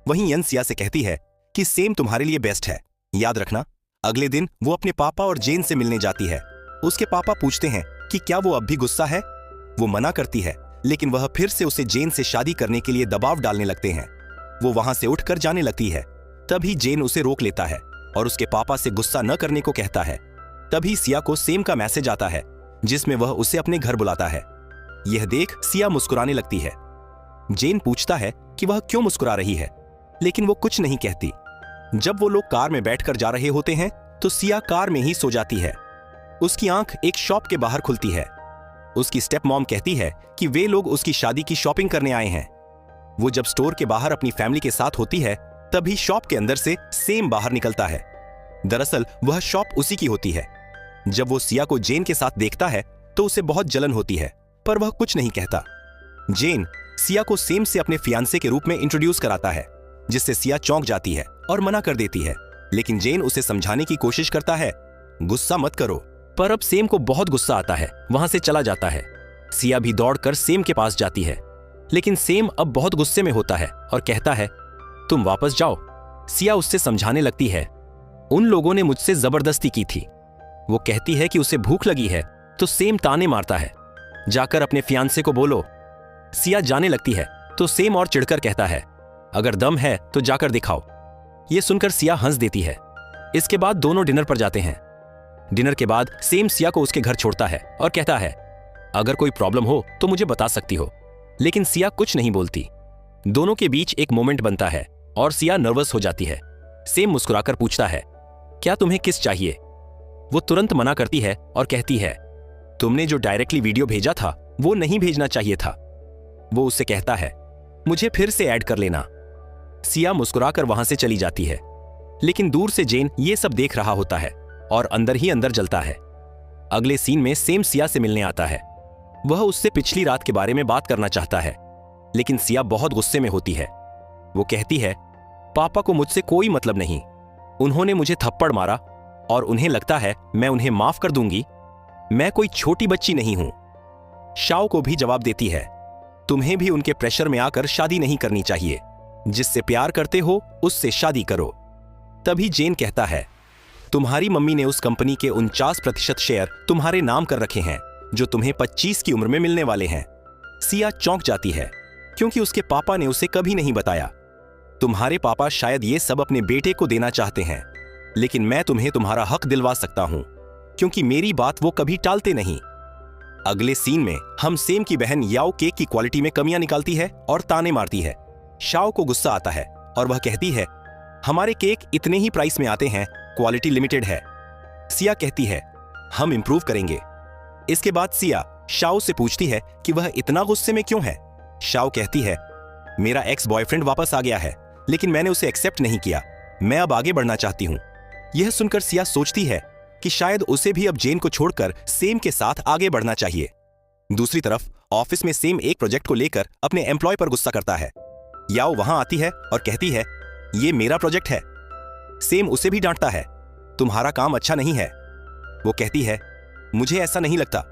वहीं यन सिया से कहती है कि सेम तुम्हारे लिए बेस्ट है, याद रखना। अगले दिन वो अपने पापा और जेन से मिलने जाती है। उसके पापा पूछते हैं कि क्या वो अब भी गुस्सा है। वो मना करती है, लेकिन वह फिर से उसे जेन से शादी करने के लिए दबाव डालने लगते हैं। वो वहां से उठकर जाने लगती है। तभी जेन उसे रोक लेता है और उसके पापा से गुस्सा न करने को कहता है। तभी सिया को सेम का मैसेज आता है जिसमें वह उसे अपने घर बुलाता है। यह देख सिया मुस्कुराने लगती है। जेन पूछता है कि वह क्यों मुस्कुरा रही है, लेकिन वो कुछ नहीं कहती। जब वो लोग कार में बैठकर जा रहे होते हैं तो सिया कार में ही सो जाती है। उसकी आंख एक शॉप के बाहर खुलती है। उसकी स्टेप मॉम कहती है कि वे लोग उसकी शादी की शॉपिंग करने आए हैं। वो जब स्टोर के बाहर अपनी फैमिली के साथ होती है तभी शॉप के अंदर से सेम बाहर निकलता है। दरअसल वह शॉप उसी की होती है। जब वो सिया को जेन के साथ देखता है तो उसे बहुत जलन होती है, पर वह कुछ नहीं कहता। जेन सिया को सेम से अपने फियांसे के रूप में इंट्रोड्यूस कराता है, जिससे सिया चौंक जाती है और मना कर देती है, लेकिन जेन उसे समझाने की कोशिश करता है गुस्सा मत करो। पर अब सेम को बहुत गुस्सा आता है, वहां से चला जाता है। सिया भी दौड़कर सेम के पास जाती है, लेकिन सेम अब बहुत गुस्से में होता है और कहता है तुम वापस जाओ। सिया उससे समझाने लगती है उन लोगों ने मुझसे जबरदस्ती की थी। वो कहती है कि उसे भूख लगी है तो सेम ताने मारता है जाकर अपने फियांसे को बोलो। सिया जाने लगती है तो सेम और चिढ़कर कहता है, अगर दम है तो जाकर दिखाओ। यह सुनकर सिया हंस देती है। इसके बाद दोनों डिनर पर जाते हैं। डिनर के बाद सेम सिया को उसके घर छोड़ता है और कहता है, अगर कोई प्रॉब्लम हो तो मुझे बता सकती हो। लेकिन सिया कुछ नहीं बोलती। दोनों के बीच एक मोमेंट बनता है और सिया नर्वस हो जाती है। सेम मुस्कुराकर पूछता है, क्या तुम्हें किस चाहिए? वो तुरंत मना करती है और कहती है, तुमने जो डायरेक्टली वीडियो भेजा था वो नहीं भेजना चाहिए था। वो उससे कहता है, मुझे फिर से ऐड कर लेना। सिया मुस्कुराकर वहां से चली जाती है। लेकिन दूर से जेन ये सब देख रहा होता है और अंदर ही अंदर जलता है। अगले सीन में सेम सिया से मिलने आता है। वह उससे पिछली रात के बारे में बात करना चाहता है, लेकिन सिया बहुत गुस्से में होती है। वो कहती है, पापा को मुझसे कोई मतलब नहीं। उन्होंने मुझे थप्पड़ मारा और उन्हें लगता है मैं उन्हें माफ कर दूंगी। मैं कोई छोटी बच्ची नहीं हूं। शाओ को भी जवाब देती है, तुम्हें भी उनके प्रेशर में आकर शादी नहीं करनी चाहिए। जिससे प्यार करते हो उससे शादी करो। तभी जेन कहता है, तुम्हारी मम्मी ने उस कंपनी के 49% शेयर तुम्हारे नाम कर रखे हैं जो तुम्हें 25 की उम्र में मिलने वाले हैं। सिया चौंक जाती है क्योंकि उसके पापा ने उसे कभी नहीं बताया। तुम्हारे पापा शायद ये सब अपने बेटे को देना चाहते हैं, लेकिन मैं तुम्हें तुम्हारा हक दिलवा सकता हूं क्योंकि मेरी बात वो कभी टालते नहीं। अगले सीन में हम सेम की बहन याओ केक की क्वालिटी में कमियां निकालती है और ताने मारती है। शाओ को गुस्सा आता है और वह कहती है, हमारे केक इतने ही प्राइस में आते हैं, क्वालिटी लिमिटेड है। सिया कहती है, हम इंप्रूव करेंगे। इसके बाद सिया शाओ से पूछती है कि वह इतना गुस्से में क्यों है। शाओ कहती है, मेरा एक्स बॉयफ्रेंड वापस आ गया है, लेकिन मैंने उसे एक्सेप्ट नहीं किया। मैं अब आगे बढ़ना चाहती हूं। यह सुनकर सिया सोचती है कि शायद उसे भी अब जेन को छोड़कर सेम के साथ आगे बढ़ना चाहिए। दूसरी तरफ ऑफिस में सेम एक प्रोजेक्ट को लेकर अपने एम्प्लॉय पर गुस्सा करता है। याओ वहां आती है और कहती है, ये मेरा प्रोजेक्ट है। सेम उसे भी डांटता है, तुम्हारा काम अच्छा नहीं है। वो कहती है, मुझे ऐसा नहीं लगता।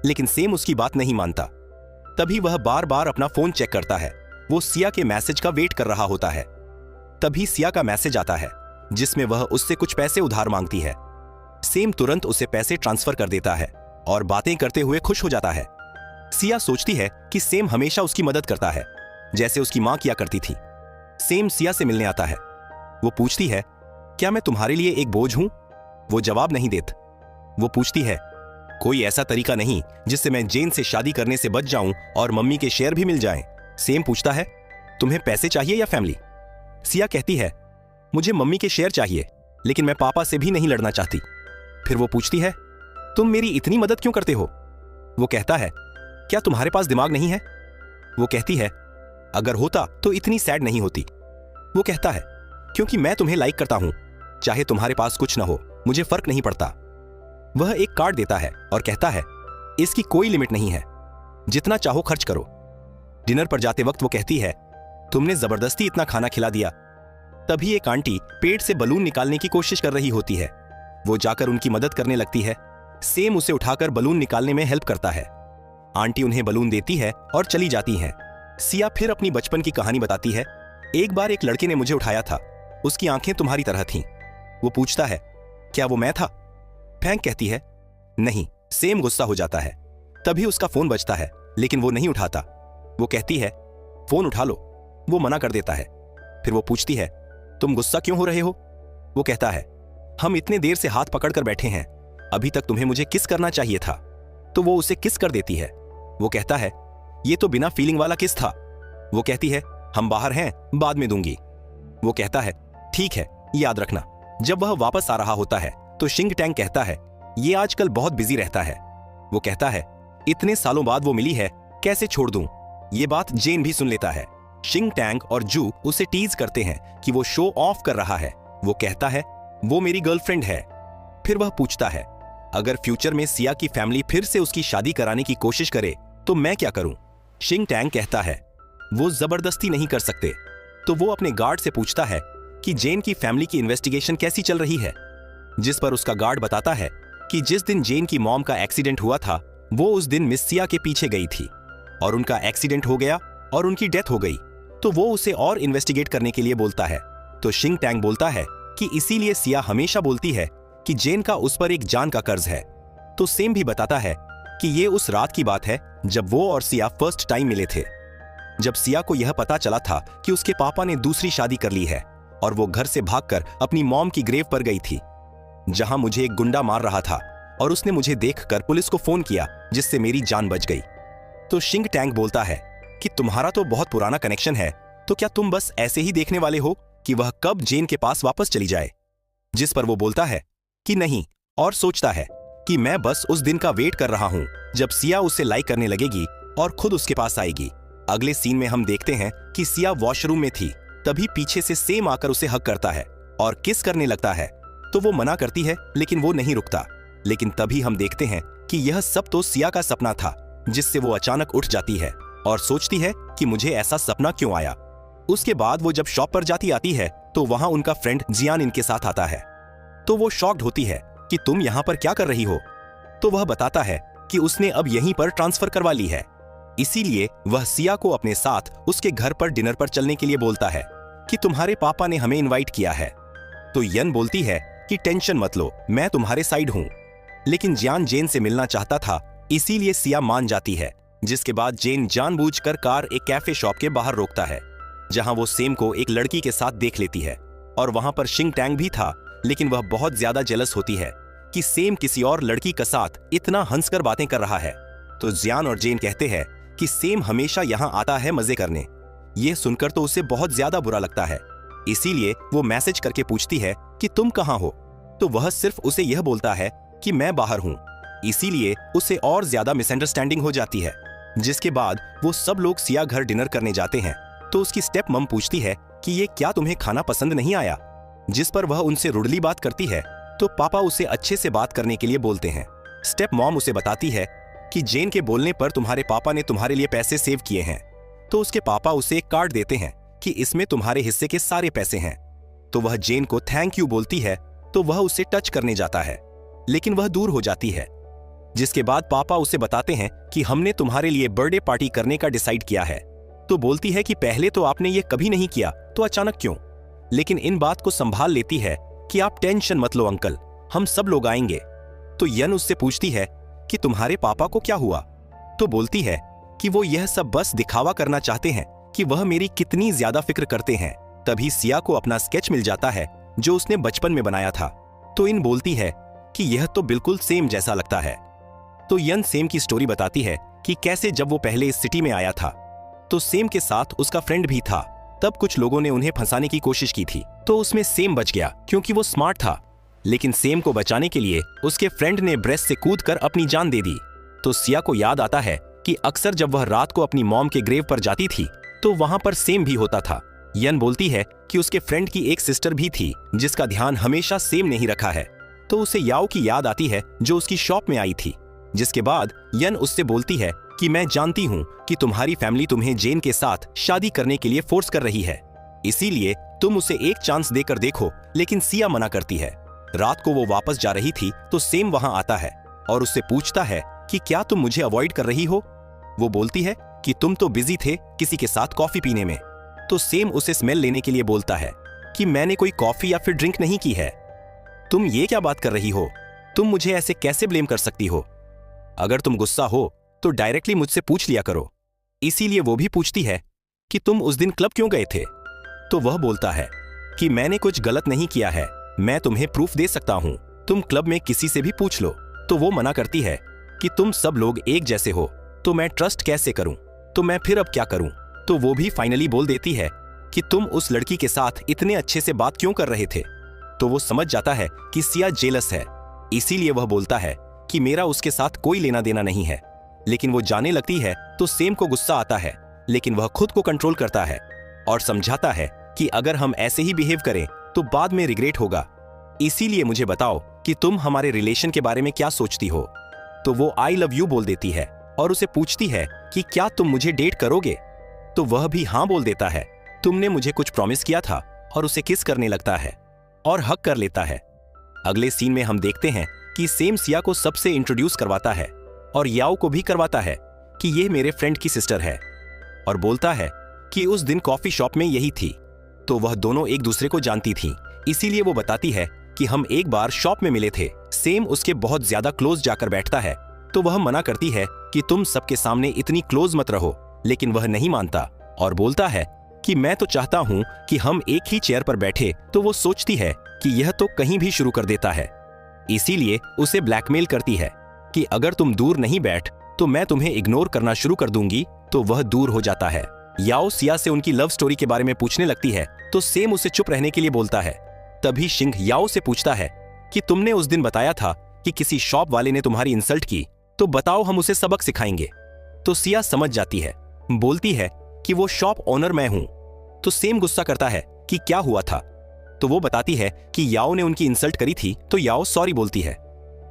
लेकिन सेम उसकी बात नहीं मानता। तभी वह बार बार अपना फोन चेक करता है। वो सिया के मैसेज का वेट कर रहा होता है। तभी सिया का मैसेज आता है जिसमें वह उससे कुछ पैसे उधार मांगती है। सेम तुरंत उसे पैसे ट्रांसफर कर देता है और बातें करते हुए खुश हो जाता है। सिया सोचती है कि सेम हमेशा उसकी मदद करता है जैसे उसकी मां किया करती थी। सेम सिया से मिलने आता है। वो पूछती है, क्या मैं तुम्हारे लिए एक बोझ हूं? वो जवाब नहीं देती। वो पूछती है, कोई ऐसा तरीका नहीं जिससे मैं जेन से शादी करने से बच जाऊं और मम्मी के शेयर भी मिल जाएं? सेम पूछता है, तुम्हें पैसे चाहिए या फैमिली? सिया कहती है, मुझे मम्मी के शेयर चाहिए, लेकिन मैं पापा से भी नहीं लड़ना चाहती। फिर वो पूछती है, तुम मेरी इतनी मदद क्यों करते हो? वो कहता है, क्या तुम्हारे पास दिमाग नहीं है? वो कहती है, अगर होता तो इतनी सैड नहीं होती। वो कहता है, क्योंकि मैं तुम्हें लाइक करता हूं, चाहे तुम्हारे पास कुछ ना हो, मुझे फर्क नहीं पड़ता। वह एक कार्ड देता है और कहता है, इसकी कोई लिमिट नहीं है, जितना चाहो खर्च करो। डिनर पर जाते वक्त वो कहती है, तुमने जबरदस्ती इतना खाना खिला दिया। तभी एक आंटी पेट से बलून निकालने की कोशिश कर रही होती है। वो जाकर उनकी मदद करने लगती है। सेम उसे उठाकर बलून निकालने में हेल्प करता है। आंटी उन्हें बलून देती है और चली जाती हैं। सिया फिर अपनी बचपन की कहानी बताती है, एक बार एक लड़के ने मुझे उठाया था, उसकी आंखें तुम्हारी तरह थीं। वो पूछता है, क्या वो मैं था? फैंग कहती है, नहीं। सेम गुस्सा हो जाता है। तभी उसका फोन बजता है, लेकिन वो नहीं उठाता। वो कहती है, फोन उठा लो। वो मना कर देता है। फिर वो पूछती है, तुम गुस्सा क्यों हो रहे हो? वो कहता है, हम इतने देर से हाथ पकड़कर बैठे हैं, अभी तक तुम्हें मुझे किस करना चाहिए था। तो वो उसे किस कर देती है। वो कहता है, ये तो बिना फीलिंग वाला किस था। वो कहती है, हम बाहर हैं, बाद में दूंगी। वो कहता है, ठीक है, याद रखना। जब वह वापस आ रहा होता है तो शिंग टैंग कहता है, ये आजकल बहुत बिजी रहता है। वो कहता है, इतने सालों बाद वो मिली है, कैसे छोड़ दूं? ये बात जेन भी सुन लेता है। शिंग टैंग और जू उसे टीज करते हैं कि वो शो ऑफ कर रहा है। वो कहता है, वो मेरी गर्लफ्रेंड है। फिर वह पूछता है, अगर फ्यूचर में सिया की फैमिली फिर से उसकी शादी कराने की कोशिश करे तो मैं क्या करूं? शिंग टैंग कहता है, वो जबरदस्ती नहीं कर सकते। तो वो अपने गार्ड से पूछता है कि जेन की फैमिली की इन्वेस्टिगेशन कैसी चल रही है, जिस पर उसका गार्ड बताता है कि जिस दिन जेन की मॉम का एक्सीडेंट हुआ था, वो उस दिन मिस सिया के पीछे गई थी और उनका एक्सीडेंट हो गया और उनकी डेथ हो गई। तो वो उसे और इन्वेस्टिगेट करने के लिए बोलता है। तो शिंग टैंग बोलता है कि इसीलिए सिया हमेशा बोलती है कि जेन का उस पर एक जान का कर्ज है। तो सेम भी बताता है कि ये उस रात की बात है जब वो और सिया फर्स्ट टाइम मिले थे। जब सिया को यह पता चला था कि उसके पापा ने दूसरी शादी कर ली है और वो घर से भागकर अपनी मॉम की ग्रेव पर गई थी, जहां मुझे एक गुंडा मार रहा था और उसने मुझे देखकर पुलिस को फोन किया, जिससे मेरी जान बच गई। तो शिंग टैंग बोलता है कि तुम्हारा तो बहुत पुराना कनेक्शन है, तो क्या तुम बस ऐसे ही देखने वाले हो कि वह कब जेन के पास वापस चली जाए? जिस पर वो बोलता है कि नहीं, और सोचता है कि मैं बस उस दिन का वेट कर रहा हूं जब सिया उसे लाइक करने लगेगी और खुद उसके पास आएगी। अगले सीन में हम देखते हैं कि सिया वॉशरूम में थी, तभी पीछे से सेम आकर उसे हग करता है और किस करने लगता है, तो वो मना करती है लेकिन वो नहीं रुकता। लेकिन तभी हम देखते हैं कि यह सब तो सिया का सपना था, जिससे वो अचानक उठ जाती है और सोचती है कि मुझे ऐसा सपना क्यों आया। उसके बाद वो जब शॉप पर जाती आती है तो वहां उनका फ्रेंड जियान इनके साथ आता है। तो वो शॉक्ड होती है कि तुम यहाँ पर क्या कर रही हो? तो वह बताता है कि उसने अब यहीं पर ट्रांसफर करवा ली है, इसीलिए वह सिया को अपने साथ उसके घर पर डिनर पर चलने के लिए बोलता है कि तुम्हारे पापा ने हमें इनवाइट किया है। तो यन बोलती है कि टेंशन मत लो, मैं तुम्हारे साइड हूं। लेकिन जियान जेन से मिलना चाहता था, इसीलिए सिया मान जाती है। जिसके बाद जेन जानबूझकर कार एक कैफे शॉप के बाहर रोकता है, जहां वो सेम को एक लड़की के साथ देख लेती है और वहां पर शिंग टैंग भी था। लेकिन वह बहुत ज्यादा जेलस होती है कि सेम किसी और लड़की के साथ इतना हंसकर बातें कर रहा है। तो जियान और जेन कहते हैं कि सेम हमेशा यहाँ आता है मजे करने। यह सुनकर तो उसे बहुत ज्यादा बुरा लगता है, इसीलिए वो मैसेज करके पूछती है कि तुम कहाँ हो? तो वह सिर्फ उसे यह बोलता है कि मैं बाहर हूँ। इसीलिए उसे और ज्यादा मिसअंडरस्टैंडिंग हो जाती है। जिसके बाद वो सब लोग सिया घर डिनर करने जाते हैं। तो उसकी स्टेप मम पूछती है कि ये क्या तुम्हें खाना पसंद नहीं आया? जिस पर वह उनसे रुडली बात करती है। तो पापा उसे अच्छे से बात करने के लिए बोलते हैं। स्टेप मॉम उसे बताती है कि जेन के बोलने पर तुम्हारे पापा ने तुम्हारे लिए पैसे सेव किए हैं। तो उसके पापा उसे एक कार्ड देते हैं कि इसमें तुम्हारे हिस्से के सारे पैसे हैं। तो वह जेन को थैंक यू बोलती है, तो वह उसे टच करने जाता है, लेकिन वह दूर हो जाती है। जिसके बाद पापा उसे बताते हैं कि हमने तुम्हारे लिए बर्थडे पार्टी करने का डिसाइड किया है। तो बोलती है कि पहले तो आपने ये कभी नहीं किया, तो अचानक क्यों? लेकिन इन बात को संभाल लेती है कि आप टेंशन मत लो अंकल, हम सब लोग आएंगे। तो यन उससे पूछती है कि तुम्हारे पापा को क्या हुआ? तो बोलती है कि वो यह सब बस दिखावा करना चाहते हैं कि वह मेरी कितनी ज्यादा फिक्र करते हैं। तभी सिया को अपना स्केच मिल जाता है जो उसने बचपन में बनाया था। तो इन बोलती है कि यह तो बिल्कुल सेम जैसा लगता है। तो यन सेम की स्टोरी बताती है कि कैसे जब वो पहले इस सिटी में आया था तो सेम के साथ उसका फ्रेंड भी था। तब कुछ लोगों ने उन्हें फंसाने की कोशिश की थी, तो उसमें सेम बच गया क्योंकि वो स्मार्ट था। लेकिन सेम को बचाने के लिए उसके फ्रेंड ने ब्रेस से कूदकर अपनी जान दे दी। तो सिया को याद आता है कि अक्सर जब वह रात को अपनी मॉम के ग्रेव पर जाती थी तो वहां पर सेम भी होता था। यन बोलती है कि उसके फ्रेंड की एक सिस्टर भी थी जिसका ध्यान हमेशा सेम नहीं रखा है। तो उसे याओ की याद आती है जो उसकी शॉप में आई थी। जिसके बाद यन उससे बोलती है कि मैं जानती हूँ कि तुम्हारी फैमिली तुम्हें जेन के साथ शादी करने के लिए फोर्स कर रही है, इसीलिए तुम उसे एक चांस देकर देखो। लेकिन सिया मना करती है। रात को वो वापस जा रही थी तो सेम वहां आता है और उससे पूछता है कि क्या तुम मुझे अवॉइड कर रही हो? वो बोलती है कि तुम तो बिजी थे किसी के साथ कॉफी पीने में। तो सेम उसे स्मेल लेने के लिए बोलता है कि मैंने कोई कॉफी या फिर ड्रिंक नहीं की है। तुम ये क्या बात कर रही हो? तुम मुझे ऐसे कैसे ब्लेम कर सकती हो? अगर तुम गुस्सा हो तो डायरेक्टली मुझसे पूछ लिया करो। इसीलिए वो भी पूछती है कि तुम उस दिन क्लब क्यों गए थे? तो वह बोलता है कि मैंने कुछ गलत नहीं किया है, मैं तुम्हें प्रूफ दे सकता हूं, तुम क्लब में किसी से भी पूछ लो। तो वो मना करती है कि तुम सब लोग एक जैसे हो, तो मैं ट्रस्ट कैसे करूं? तो मैं फिर अब क्या करूं? तो वो भी फाइनली बोल देती है कि तुम उस लड़की के साथ इतने अच्छे से बात क्यों कर रहे थे? तो वो समझ जाता है कि सिया जेलस है, इसीलिए वह बोलता है कि मेरा उसके साथ कोई लेना देना नहीं है। लेकिन वो जाने लगती है तो सेम को गुस्सा आता है, लेकिन वह खुद को कंट्रोल करता है और समझाता है कि अगर हम ऐसे ही बिहेव करें तो बाद में रिग्रेट होगा। इसीलिए मुझे बताओ कि तुम हमारे रिलेशन के बारे में क्या सोचती हो? तो वो आई लव यू बोल देती है और उसे पूछती है कि क्या तुम मुझे डेट करोगे? तो वह भी हाँ बोल देता है। तुमने मुझे कुछ प्रॉमिस किया था, और उसे किस करने लगता है और हक कर लेता है। अगले सीन में हम देखते हैं कि सेम सिया को सबसे इंट्रोड्यूस करवाता है और याओ को भी करवाता है कि यह मेरे फ्रेंड की सिस्टर है, और बोलता है कि उस दिन कॉफी शॉप में यही थी। तो वह दोनों एक दूसरे को जानती थीं, इसीलिए वो बताती है कि हम एक बार शॉप में मिले थे। सेम उसके बहुत ज्यादा क्लोज जाकर बैठता है तो वह मना करती है कि तुम सबके सामने इतनी क्लोज मत रहो, लेकिन वह नहीं मानता और बोलता है कि मैं तो चाहता हूं कि हम एक ही चेयर पर बैठे। तो वो सोचती है कि यह तो कहीं भी शुरू कर देता है, इसीलिए उसे ब्लैकमेल करती है कि अगर तुम दूर नहीं बैठ तो मैं तुम्हें इग्नोर करना शुरू कर दूंगी। तो वह दूर हो जाता है। याओ सिया से उनकी लव स्टोरी के बारे में पूछने लगती है तो सेम उसे चुप रहने के लिए बोलता है। तभी शिंग याओ से पूछता है कि तुमने उस दिन बताया था कि किसी शॉप वाले ने तुम्हारी इंसल्ट की, तो बताओ, हम उसे सबक सिखाएंगे। तो सिया समझ जाती है, बोलती है कि वो शॉप ओनर मैं हूं। तो सेम गुस्सा करता है कि क्या हुआ था। तो वो बताती है कि याओ ने उनकी इंसल्ट करी थी। तो याओ सॉरी बोलती है।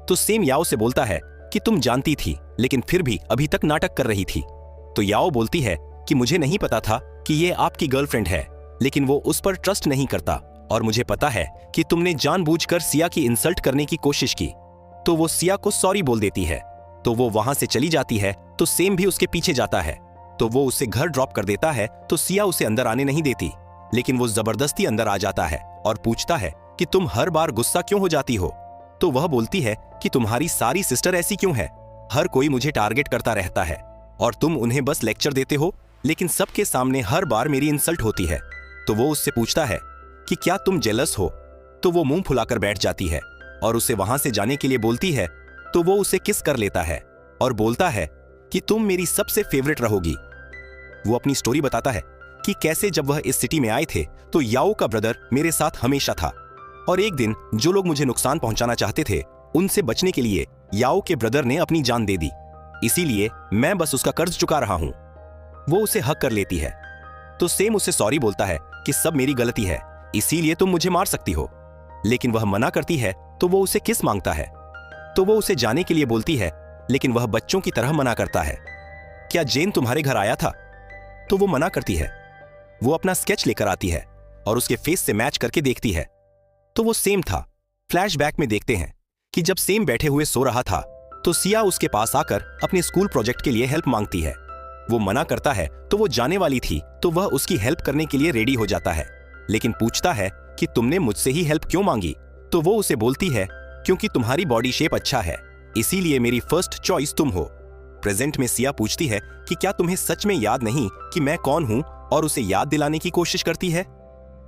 तो सेम याओ से बोलता है कि तुम जानती थी लेकिन फिर भी अभी तक नाटक कर रही थी। तो याओ बोलती है कि मुझे नहीं पता था कि ये आपकी गर्लफ्रेंड है, लेकिन वो उस पर ट्रस्ट नहीं करता और मुझे पता है कि तुमने जानबूझकर सिया की इंसल्ट करने की कोशिश की। तो वो सिया को सॉरी बोल देती है। तो वो वहां से चली जाती है। तो सेम भी उसके पीछे जाता है। तो वो उसे घर ड्रॉप कर देता है। तो सिया उसे अंदर आने नहीं देती, लेकिन वो जबरदस्ती अंदर आ जाता है और पूछता है कि तुम हर बार गुस्सा क्यों हो जाती हो। तो वह बोलती है कि तुम्हारी सारी सिस्टर ऐसी क्यों है, हर कोई मुझे टारगेट करता रहता है और तुम उन्हें बस लेक्चर देते हो, लेकिन सबके सामने हर बार मेरी इंसल्ट होती है। तो वो उससे पूछता है कि क्या तुम जेलस हो। तो वो मुंह फुलाकर बैठ जाती है और उसे वहां से जाने के लिए बोलती है। तो वो उसे किस कर लेता है और बोलता है कि तुम मेरी सबसे फेवरेट रहोगी। वो अपनी स्टोरी बताता है कि कैसे जब वह इस सिटी में आए थे तो याओ का ब्रदर मेरे साथ हमेशा था, और एक दिन जो लोग मुझे नुकसान पहुंचाना चाहते थे उनसे बचने के लिए याओ के ब्रदर ने अपनी जान दे दी, इसीलिए मैं बस उसका कर्ज चुका रहा हूं। वो उसे हक कर लेती है। तो सेम उसे सॉरी बोलता है कि सब मेरी गलती है, इसीलिए तुम मुझे मार सकती हो, लेकिन वह मना करती है। तो वो उसे किस मांगता है। तो वो उसे जाने के लिए बोलती है, लेकिन वह बच्चों की तरह मना करता है। क्या जेन तुम्हारे घर आया था। तो वो मना करती है। वो अपना स्केच लेकर आती है और उसके फेस से मैच करके देखती है। तो वो सेम था। फ्लैशबैक में देखते हैं कि जब सेम बैठे हुए सो रहा था तो सिया उसके पास आकर अपने स्कूल प्रोजेक्ट के लिए हेल्प मांगती है। वो मना करता है। तो वो जाने वाली थी तो वह उसकी हेल्प करने के लिए रेडी हो जाता है, लेकिन पूछता है कि तुमने मुझसे ही हेल्प क्यों मांगी। तो वो उसे बोलती है क्योंकि तुम्हारी बॉडी शेप अच्छा है, इसीलिए मेरी फर्स्ट चॉइस तुम हो। प्रेजेंट में सिया पूछती है कि क्या तुम्हें सच में याद नहीं कि मैं कौन हूं, और उसे याद दिलाने की कोशिश करती है।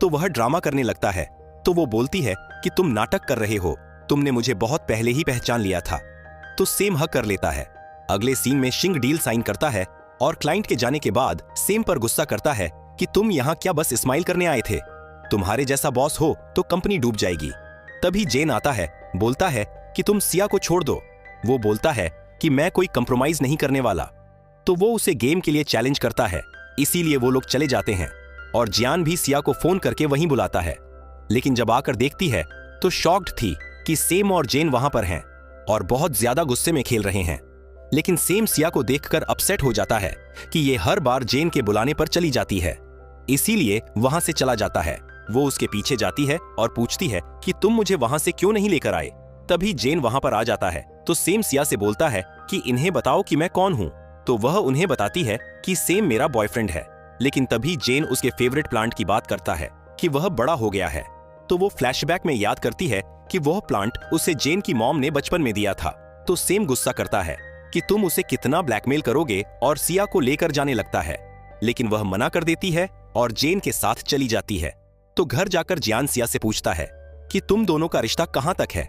तो वह ड्रामा करने लगता है। तो वो बोलती है कि तुम नाटक कर रहे हो, तुमने मुझे बहुत पहले ही पहचान लिया था। तो सेम हक कर लेता है। अगले सीन में शिंग डील साइन करता है और क्लाइंट के जाने के बाद सेम पर गुस्सा करता है कि तुम यहाँ क्या बस स्माइल करने आए थे, तुम्हारे जैसा बॉस हो तो कंपनी डूब जाएगी। तभी जेन आता है, बोलता है कि तुम सिया को छोड़ दो। वो बोलता है कि मैं कोई कंप्रोमाइज नहीं करने वाला। तो वो उसे गेम के लिए चैलेंज करता है, इसीलिए वो लोग चले जाते हैं और जियान भी सिया को फोन करके वहीं बुलाता है। लेकिन जब आकर देखती है तो शॉक्ड थी कि सेम और जेन वहां पर हैं और बहुत ज्यादा गुस्से में खेल रहे हैं। लेकिन सेम सिया को देखकर अपसेट हो जाता है कि ये हर बार जेन के बुलाने पर चली जाती है, इसीलिए वहां से चला जाता है। वो उसके पीछे जाती है और पूछती है कि तुम मुझे वहां से क्यों नहीं लेकर आए। तभी जेन वहां पर आ जाता है। तो सेम सिया से बोलता है कि इन्हें बताओ कि मैं कौन हूं। तो वह उन्हें बताती है कि सेम मेरा बॉयफ्रेंड है। लेकिन तभी जेन उसके फेवरेट प्लांट की बात करता है कि वह बड़ा हो गया है। तो वो फ्लैशबैक में याद करती है कि वह प्लांट उसे जेन की मॉम ने बचपन में दिया था। तो सेम गुस्सा करता है कि तुम उसे कितना ब्लैकमेल करोगे, और सिया को लेकर जाने लगता है, लेकिन वह मना कर देती है और जेन के साथ चली जाती है। तो घर जाकर जियान सिया से पूछता है कि तुम दोनों का रिश्ता कहां तक है,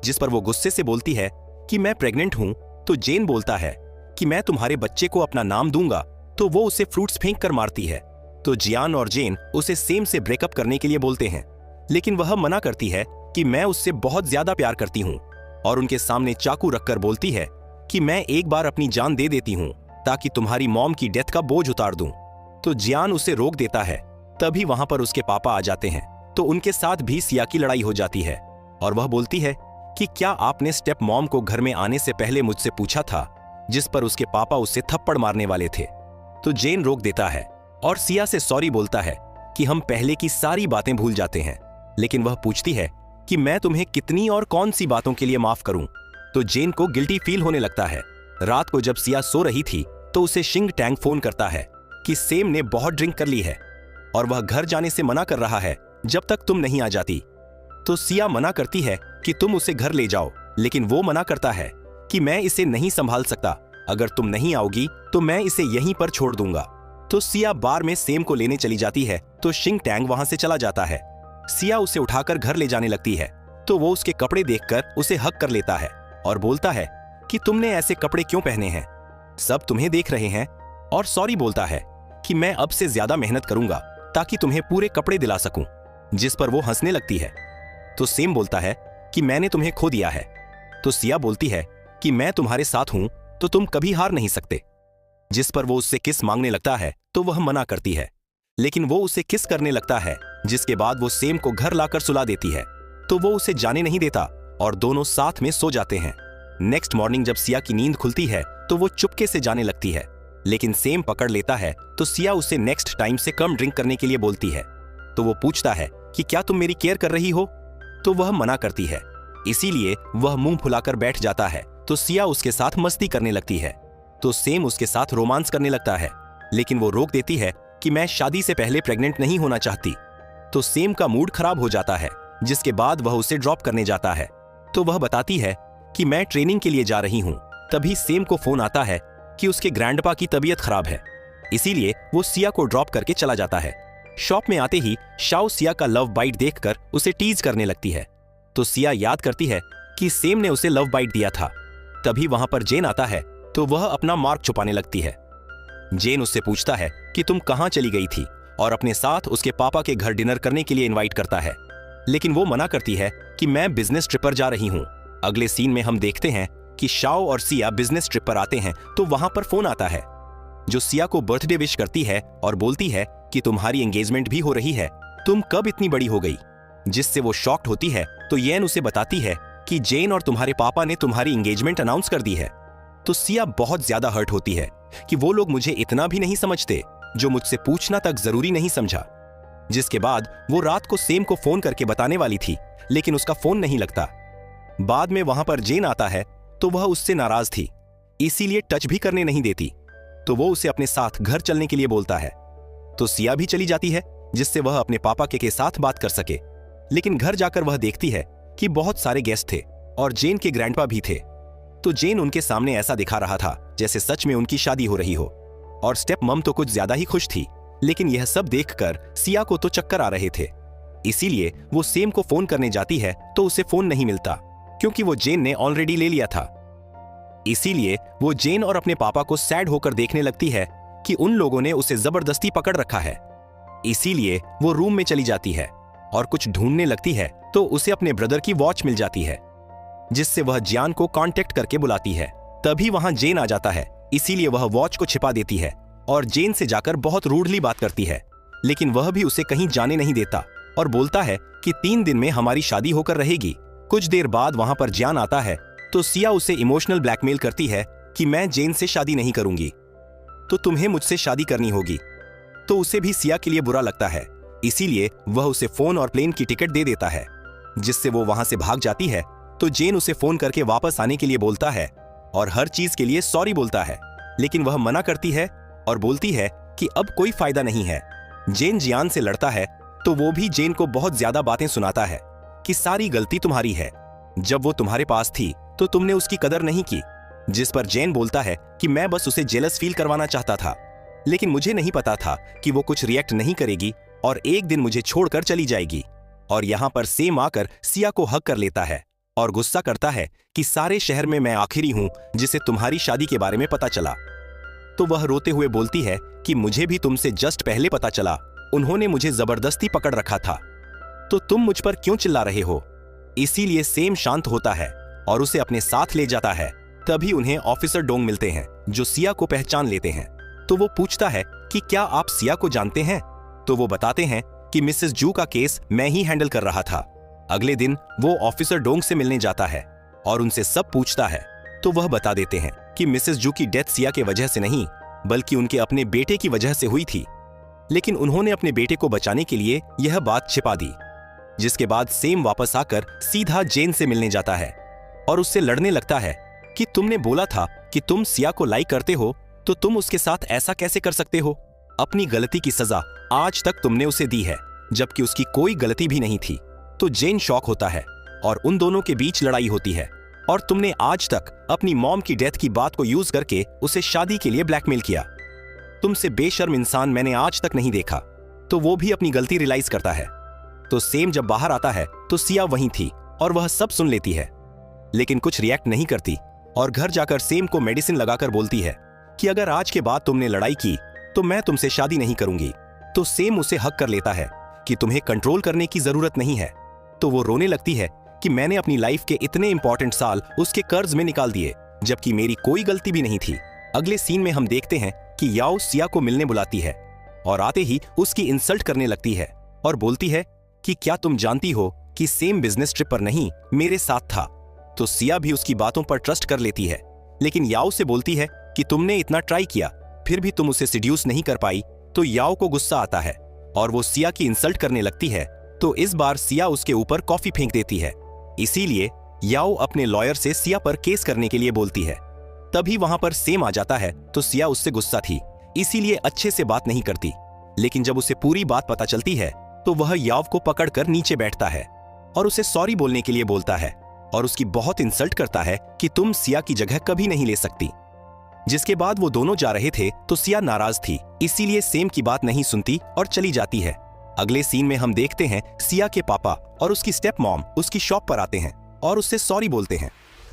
जिस पर वो गुस्से से बोलती है कि मैं प्रेग्नेंट हूं। तो जेन बोलता है कि मैं तुम्हारे बच्चे को अपना नाम दूंगा। तो वो उसे फ्रूट्स फेंक कर मारती है। तो जियान और जेन उसे सेम से ब्रेकअप करने के लिए बोलते हैं, लेकिन वह मना करती है कि मैं उससे बहुत ज्यादा प्यार करती हूँ, और उनके सामने चाकू रखकर बोलती है कि मैं एक बार अपनी जान दे देती हूँ ताकि तुम्हारी मॉम की डेथ का बोझ उतार दूं। तो जियान उसे रोक देता है। तभी वहां पर उसके पापा आ जाते हैं। तो उनके साथ भी सिया की लड़ाई हो जाती है और वह बोलती है कि क्या आपने स्टेप मॉम को घर में आने से पहले मुझसे पूछा था, जिस पर उसके पापा उससे थप्पड़ मारने वाले थे। तो जेन रोक देता है और सिया से सॉरी बोलता है कि हम पहले की सारी बातें भूल जाते हैं, लेकिन वह पूछती है कि मैं तुम्हें कितनी और कौन सी बातों के लिए माफ करूं। तो जेन को गिल्टी फील होने लगता है। रात को जब सिया सो रही थी तो उसे शिंग टैंग फोन करता है कि सेम ने बहुत ड्रिंक कर ली है और वह घर जाने से मना कर रहा है जब तक तुम नहीं आ जाती। तो सिया मना करती है कि तुम उसे घर ले जाओ, लेकिन वो मना करता है कि मैं इसे नहीं संभाल सकता, अगर तुम नहीं आओगी तो मैं इसे यहीं पर छोड़ दूंगा। तो सिया बार में सेम को लेने चली जाती है तो शिंग टैंग वहां से चला जाता है। सिया उसे उठाकर घर ले जाने लगती है तो वो उसके कपड़े देखकर उसे हक कर लेता है और बोलता है कि तुमने ऐसे कपड़े क्यों पहने हैं, सब तुम्हें देख रहे हैं, और सॉरी बोलता है कि मैं अब से ज्यादा मेहनत करूंगा ताकि तुम्हें पूरे कपड़े दिला सकूं, जिस पर वो हंसने लगती है। तो सेम बोलता है कि मैंने तुम्हें खो दिया है। तो सिया बोलती है कि मैं तुम्हारे साथ हूं तो तुम कभी हार नहीं सकते, जिस पर वो उससे किस मांगने लगता है तो वह मना करती है, लेकिन वो उसे किस करने लगता है, जिसके बाद वो सेम को घर लाकर सुला देती है। तो वो उसे जाने नहीं देता और दोनों साथ में सो जाते हैं। नेक्स्ट मॉर्निंग जब सिया की नींद खुलती है तो वो चुपके से जाने लगती है, लेकिन सेम पकड़ लेता है तो सिया उसे नेक्स्ट टाइम से कम ड्रिंक करने के लिए बोलती है। तो वो पूछता है कि क्या तुम मेरी केयर कर रही हो, तो वह मना करती है, इसीलिए वह मुंह फुलाकर बैठ जाता है। तो सिया उसके साथ मस्ती करने लगती है तो सेम उसके साथ रोमांस करने लगता है, लेकिन वो रोक देती है कि मैं शादी से पहले प्रेग्नेंट नहीं होना चाहती। तो सेम का मूड खराब हो जाता है, जिसके बाद वह उसे ड्रॉप करने जाता है। तो वह बताती है कि मैं ट्रेनिंग के लिए जा रही हूं। तभी सेम को फोन आता है कि उसके ग्रैंडपा की तबीयत खराब है, इसीलिए वो सिया को ड्रॉप करके चला जाता है। शॉप में आते ही शाओ सिया का लव बाइट देखकर उसे टीज करने लगती है। तो सिया याद करती है कि सेम ने उसे लव बाइट दिया था। तभी वहां पर जेन आता है तो वह अपना मार्क छुपाने लगती है। जेन उससे पूछता है कि तुम कहां चली गई थी और अपने साथ उसके पापा के घर डिनर करने के लिए इनवाइट करता है, लेकिन वो मना करती है कि मैं बिजनेस ट्रिप पर जा रही हूं। अगले सीन में हम देखते हैं कि शाओ और सिया बिजनेस ट्रिप पर आते हैं तो वहां पर फोन आता है जो सिया को बर्थडे विश करती है और बोलती है कि तुम्हारी एंगेजमेंट भी हो रही है, तुम कब इतनी बड़ी हो गई, जिससे वो शॉक्ड होती है। तो येन उसे बताती है कि जेन और तुम्हारे पापा ने तुम्हारी एंगेजमेंट अनाउंस कर दी है। तो सिया बहुत ज्यादा हर्ट होती है कि वो लोग मुझे इतना भी नहीं समझते, जो मुझसे पूछना तक जरूरी नहीं समझा। जिसके बाद वो रात को सेम को फोन करके बताने वाली थी, लेकिन उसका फोन नहीं लगता। बाद में वहां पर जेन आता है तो वह उससे नाराज थी, इसीलिए टच भी करने नहीं देती। तो वो उसे अपने साथ घर चलने के लिए बोलता है। तो सिया भी चली जाती है, जिससे वह अपने पापा के साथ बात कर सके। लेकिन घर जाकर वह देखती है कि बहुत सारे गेस्ट थे और जेन के ग्रैंडपा भी थे। तो जेन उनके सामने ऐसा दिखा रहा था जैसे सच में उनकी शादी हो रही हो, और स्टेप मम तो कुछ ज्यादा ही खुश थी। लेकिन यह सब देखकर सिया को तो चक्कर आ रहे थे, इसीलिए वो सेम को फोन करने जाती है तो उसे फोन नहीं मिलता, क्योंकि वो जेन ने ऑलरेडी ले लिया था। इसीलिए वो जेन और अपने पापा को सैड होकर देखने लगती है कि उन लोगों ने उसे जबरदस्ती पकड़ रखा है। इसीलिए वो रूम में चली जाती है और कुछ ढूंढने लगती है तो उसे अपने ब्रदर की वॉच मिल जाती है, जिससे वह जियान को कांटेक्ट करके बुलाती है। तभी वहां जेन आ जाता है, इसीलिए वह वॉच को छिपा देती है और जेन से जाकर बहुत रूडली बात करती है, लेकिन वह भी उसे कहीं जाने नहीं देता और बोलता है कि 3 दिन में हमारी शादी होकर रहेगी। कुछ देर बाद वहां पर जियान आता है तो सिया उसे इमोशनल ब्लैकमेल करती है कि मैं जेन से शादी नहीं करूंगी, तो तुम्हें मुझसे शादी करनी होगी। तो उसे भी सिया के लिए बुरा लगता है, इसीलिए वह उसे फोन और प्लेन की टिकट दे देता है, जिससे वो वहां से भाग जाती है। तो जेन उसे फोन करके वापस आने के लिए बोलता है और हर चीज के लिए सॉरी बोलता है, लेकिन वह मना करती है और बोलती है कि अब कोई फायदा नहीं है। जेन जियान से लड़ता है तो वो भी जेन को बहुत ज्यादा बातें सुनाता है कि सारी गलती तुम्हारी है, जब वो तुम्हारे पास थी तो तुमने उसकी कदर नहीं की। जिस पर जेन बोलता है कि मैं बस उसे जेलस फील करवाना चाहता था, लेकिन मुझे नहीं पता था कि वो कुछ रिएक्ट नहीं करेगी और एक दिन मुझे छोड़कर चली जाएगी। और यहाँ पर सेम आकर सिया को हक कर लेता है और गुस्सा करता है कि सारे शहर में मैं आखिरी हूं जिसे तुम्हारी शादी के बारे में पता चला। तो वह रोते हुए बोलती है कि मुझे भी तुमसे जस्ट पहले पता चला, उन्होंने मुझे जबरदस्ती पकड़ रखा था, तो तुम मुझ पर क्यों चिल्ला रहे हो। इसीलिए सेम शांत होता है और उसे अपने साथ ले जाता है। तभी उन्हें ऑफिसर डोंग मिलते हैं जो सिया को पहचान लेते हैं। तो वो पूछता है कि क्या आप सिया को जानते हैं। तो वो बताते हैं कि मिसेस जू का केस मैं ही हैंडल कर रहा था। अगले दिन वो ऑफिसर डोंग से मिलने जाता है और उनसे सब पूछता है। तो वह बता देते हैं कि मिसेस जू की डेथ सिया के वजह से नहीं, बल्कि उनके अपने बेटे की वजह से हुई थी, लेकिन उन्होंने अपने बेटे को बचाने के लिए यह बात छिपा दी। जिसके बाद सेम वापस आकर सीधा जेन से मिलने जाता है और उससे लड़ने लगता है कि तुमने बोला था कि तुम सिया को लाइक करते हो, तो तुम उसके साथ ऐसा कैसे कर सकते हो। अपनी गलती की सजा आज तक तुमने उसे दी है, जबकि उसकी कोई गलती भी नहीं थी। तो जेन शॉक होता है और उन दोनों के बीच लड़ाई होती है। और तुमने आज तक अपनी मॉम की डेथ की बात को यूज करके उसे शादी के लिए ब्लैकमेल किया। तुमसे बेशर्म इंसान मैंने आज तक नहीं देखा। तो वो भी अपनी गलती रियलाइज करता है। तो सेम जब बाहर आता है तो सिया वहीं थी और वह सब सुन लेती है, लेकिन कुछ रिएक्ट नहीं करती और घर जाकर सेम को मेडिसिन लगाकर बोलती है कि अगर आज के बाद तुमने लड़ाई की तो मैं तुमसे शादी नहीं करूंगी। तो सेम उसे हक कर लेता है कि तुम्हें कंट्रोल करने की जरूरत नहीं है। तो वो रोने लगती है कि मैंने अपनी लाइफ के इतने इंपॉर्टेंट साल उसके कर्ज में निकाल दिए, जबकि मेरी कोई गलती भी नहीं थी। अगले सीन में हम देखते हैं कि याओ सिया को मिलने बुलाती है और आते ही उसकी इंसल्ट करने लगती है और बोलती है कि क्या तुम जानती हो कि सेम बिजनेस ट्रिप पर नहीं मेरे साथ था। तो सिया भी उसकी बातों पर ट्रस्ट कर लेती है, लेकिन याओ से बोलती है कि तुमने इतना ट्राई किया फिर भी तुम उसे सिड्यूस नहीं कर पाई। तो याओ को गुस्सा आता है और वो सिया की इंसल्ट करने लगती है। तो इस बार सिया उसके ऊपर कॉफी फेंक देती है। इसीलिए याओ अपने लॉयर से सिया पर केस करने के लिए बोलती है। तभी वहां पर सेम आ जाता है। तो सिया उससे गुस्सा थी, इसीलिए अच्छे से बात नहीं करती, लेकिन जब उसे पूरी बात पता चलती है तो वह याव को पकड़कर नीचे बैठता है और उसे सॉरी बोलने के लिए बोलता है और उसकी बहुत इंसल्ट करता है कि तुम सिया की जगह कभी नहीं ले सकती। जिसके बाद वो दोनों जा रहे थे तो सिया नाराज थी, इसीलिए सेम की बात नहीं सुनती और चली जाती है। अगले सीन में हम देखते हैं सिया के पापा और उसकी स्टेप मॉम उसकी शॉप पर आते हैं और उससे सॉरी बोलते हैं,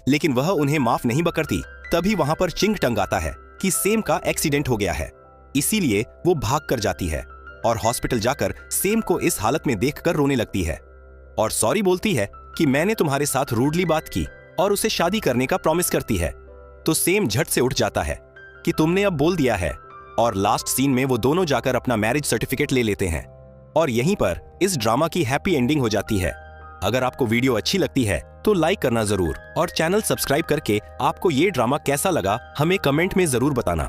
लेकिन वह उन्हें माफ नहीं करती। तभी वहां पर चिंग टंग आता है कि सेम का एक्सीडेंट हो गया है, इसीलिए वो भाग कर जाती है और हॉस्पिटल जाकर सेम को इस हालत में देखकर रोने लगती है और सॉरी बोलती है कि मैंने तुम्हारे साथ रूडली बात की और उसे शादी करने का प्रॉमिस करती है। तो सेम झट से उठ जाता है कि तुमने अब बोल दिया है और लास्ट सीन में वो दोनों जाकर अपना मैरिज सर्टिफिकेट ले लेते हैं और यहीं पर इस ड्रामा की हैप्पी एंडिंग हो जाती है। अगर आपको वीडियो अच्छी लगती है तो लाइक करना जरूर और चैनल सब्सक्राइब करके आपको ये ड्रामा कैसा लगा हमें कमेंट में जरूर बताना।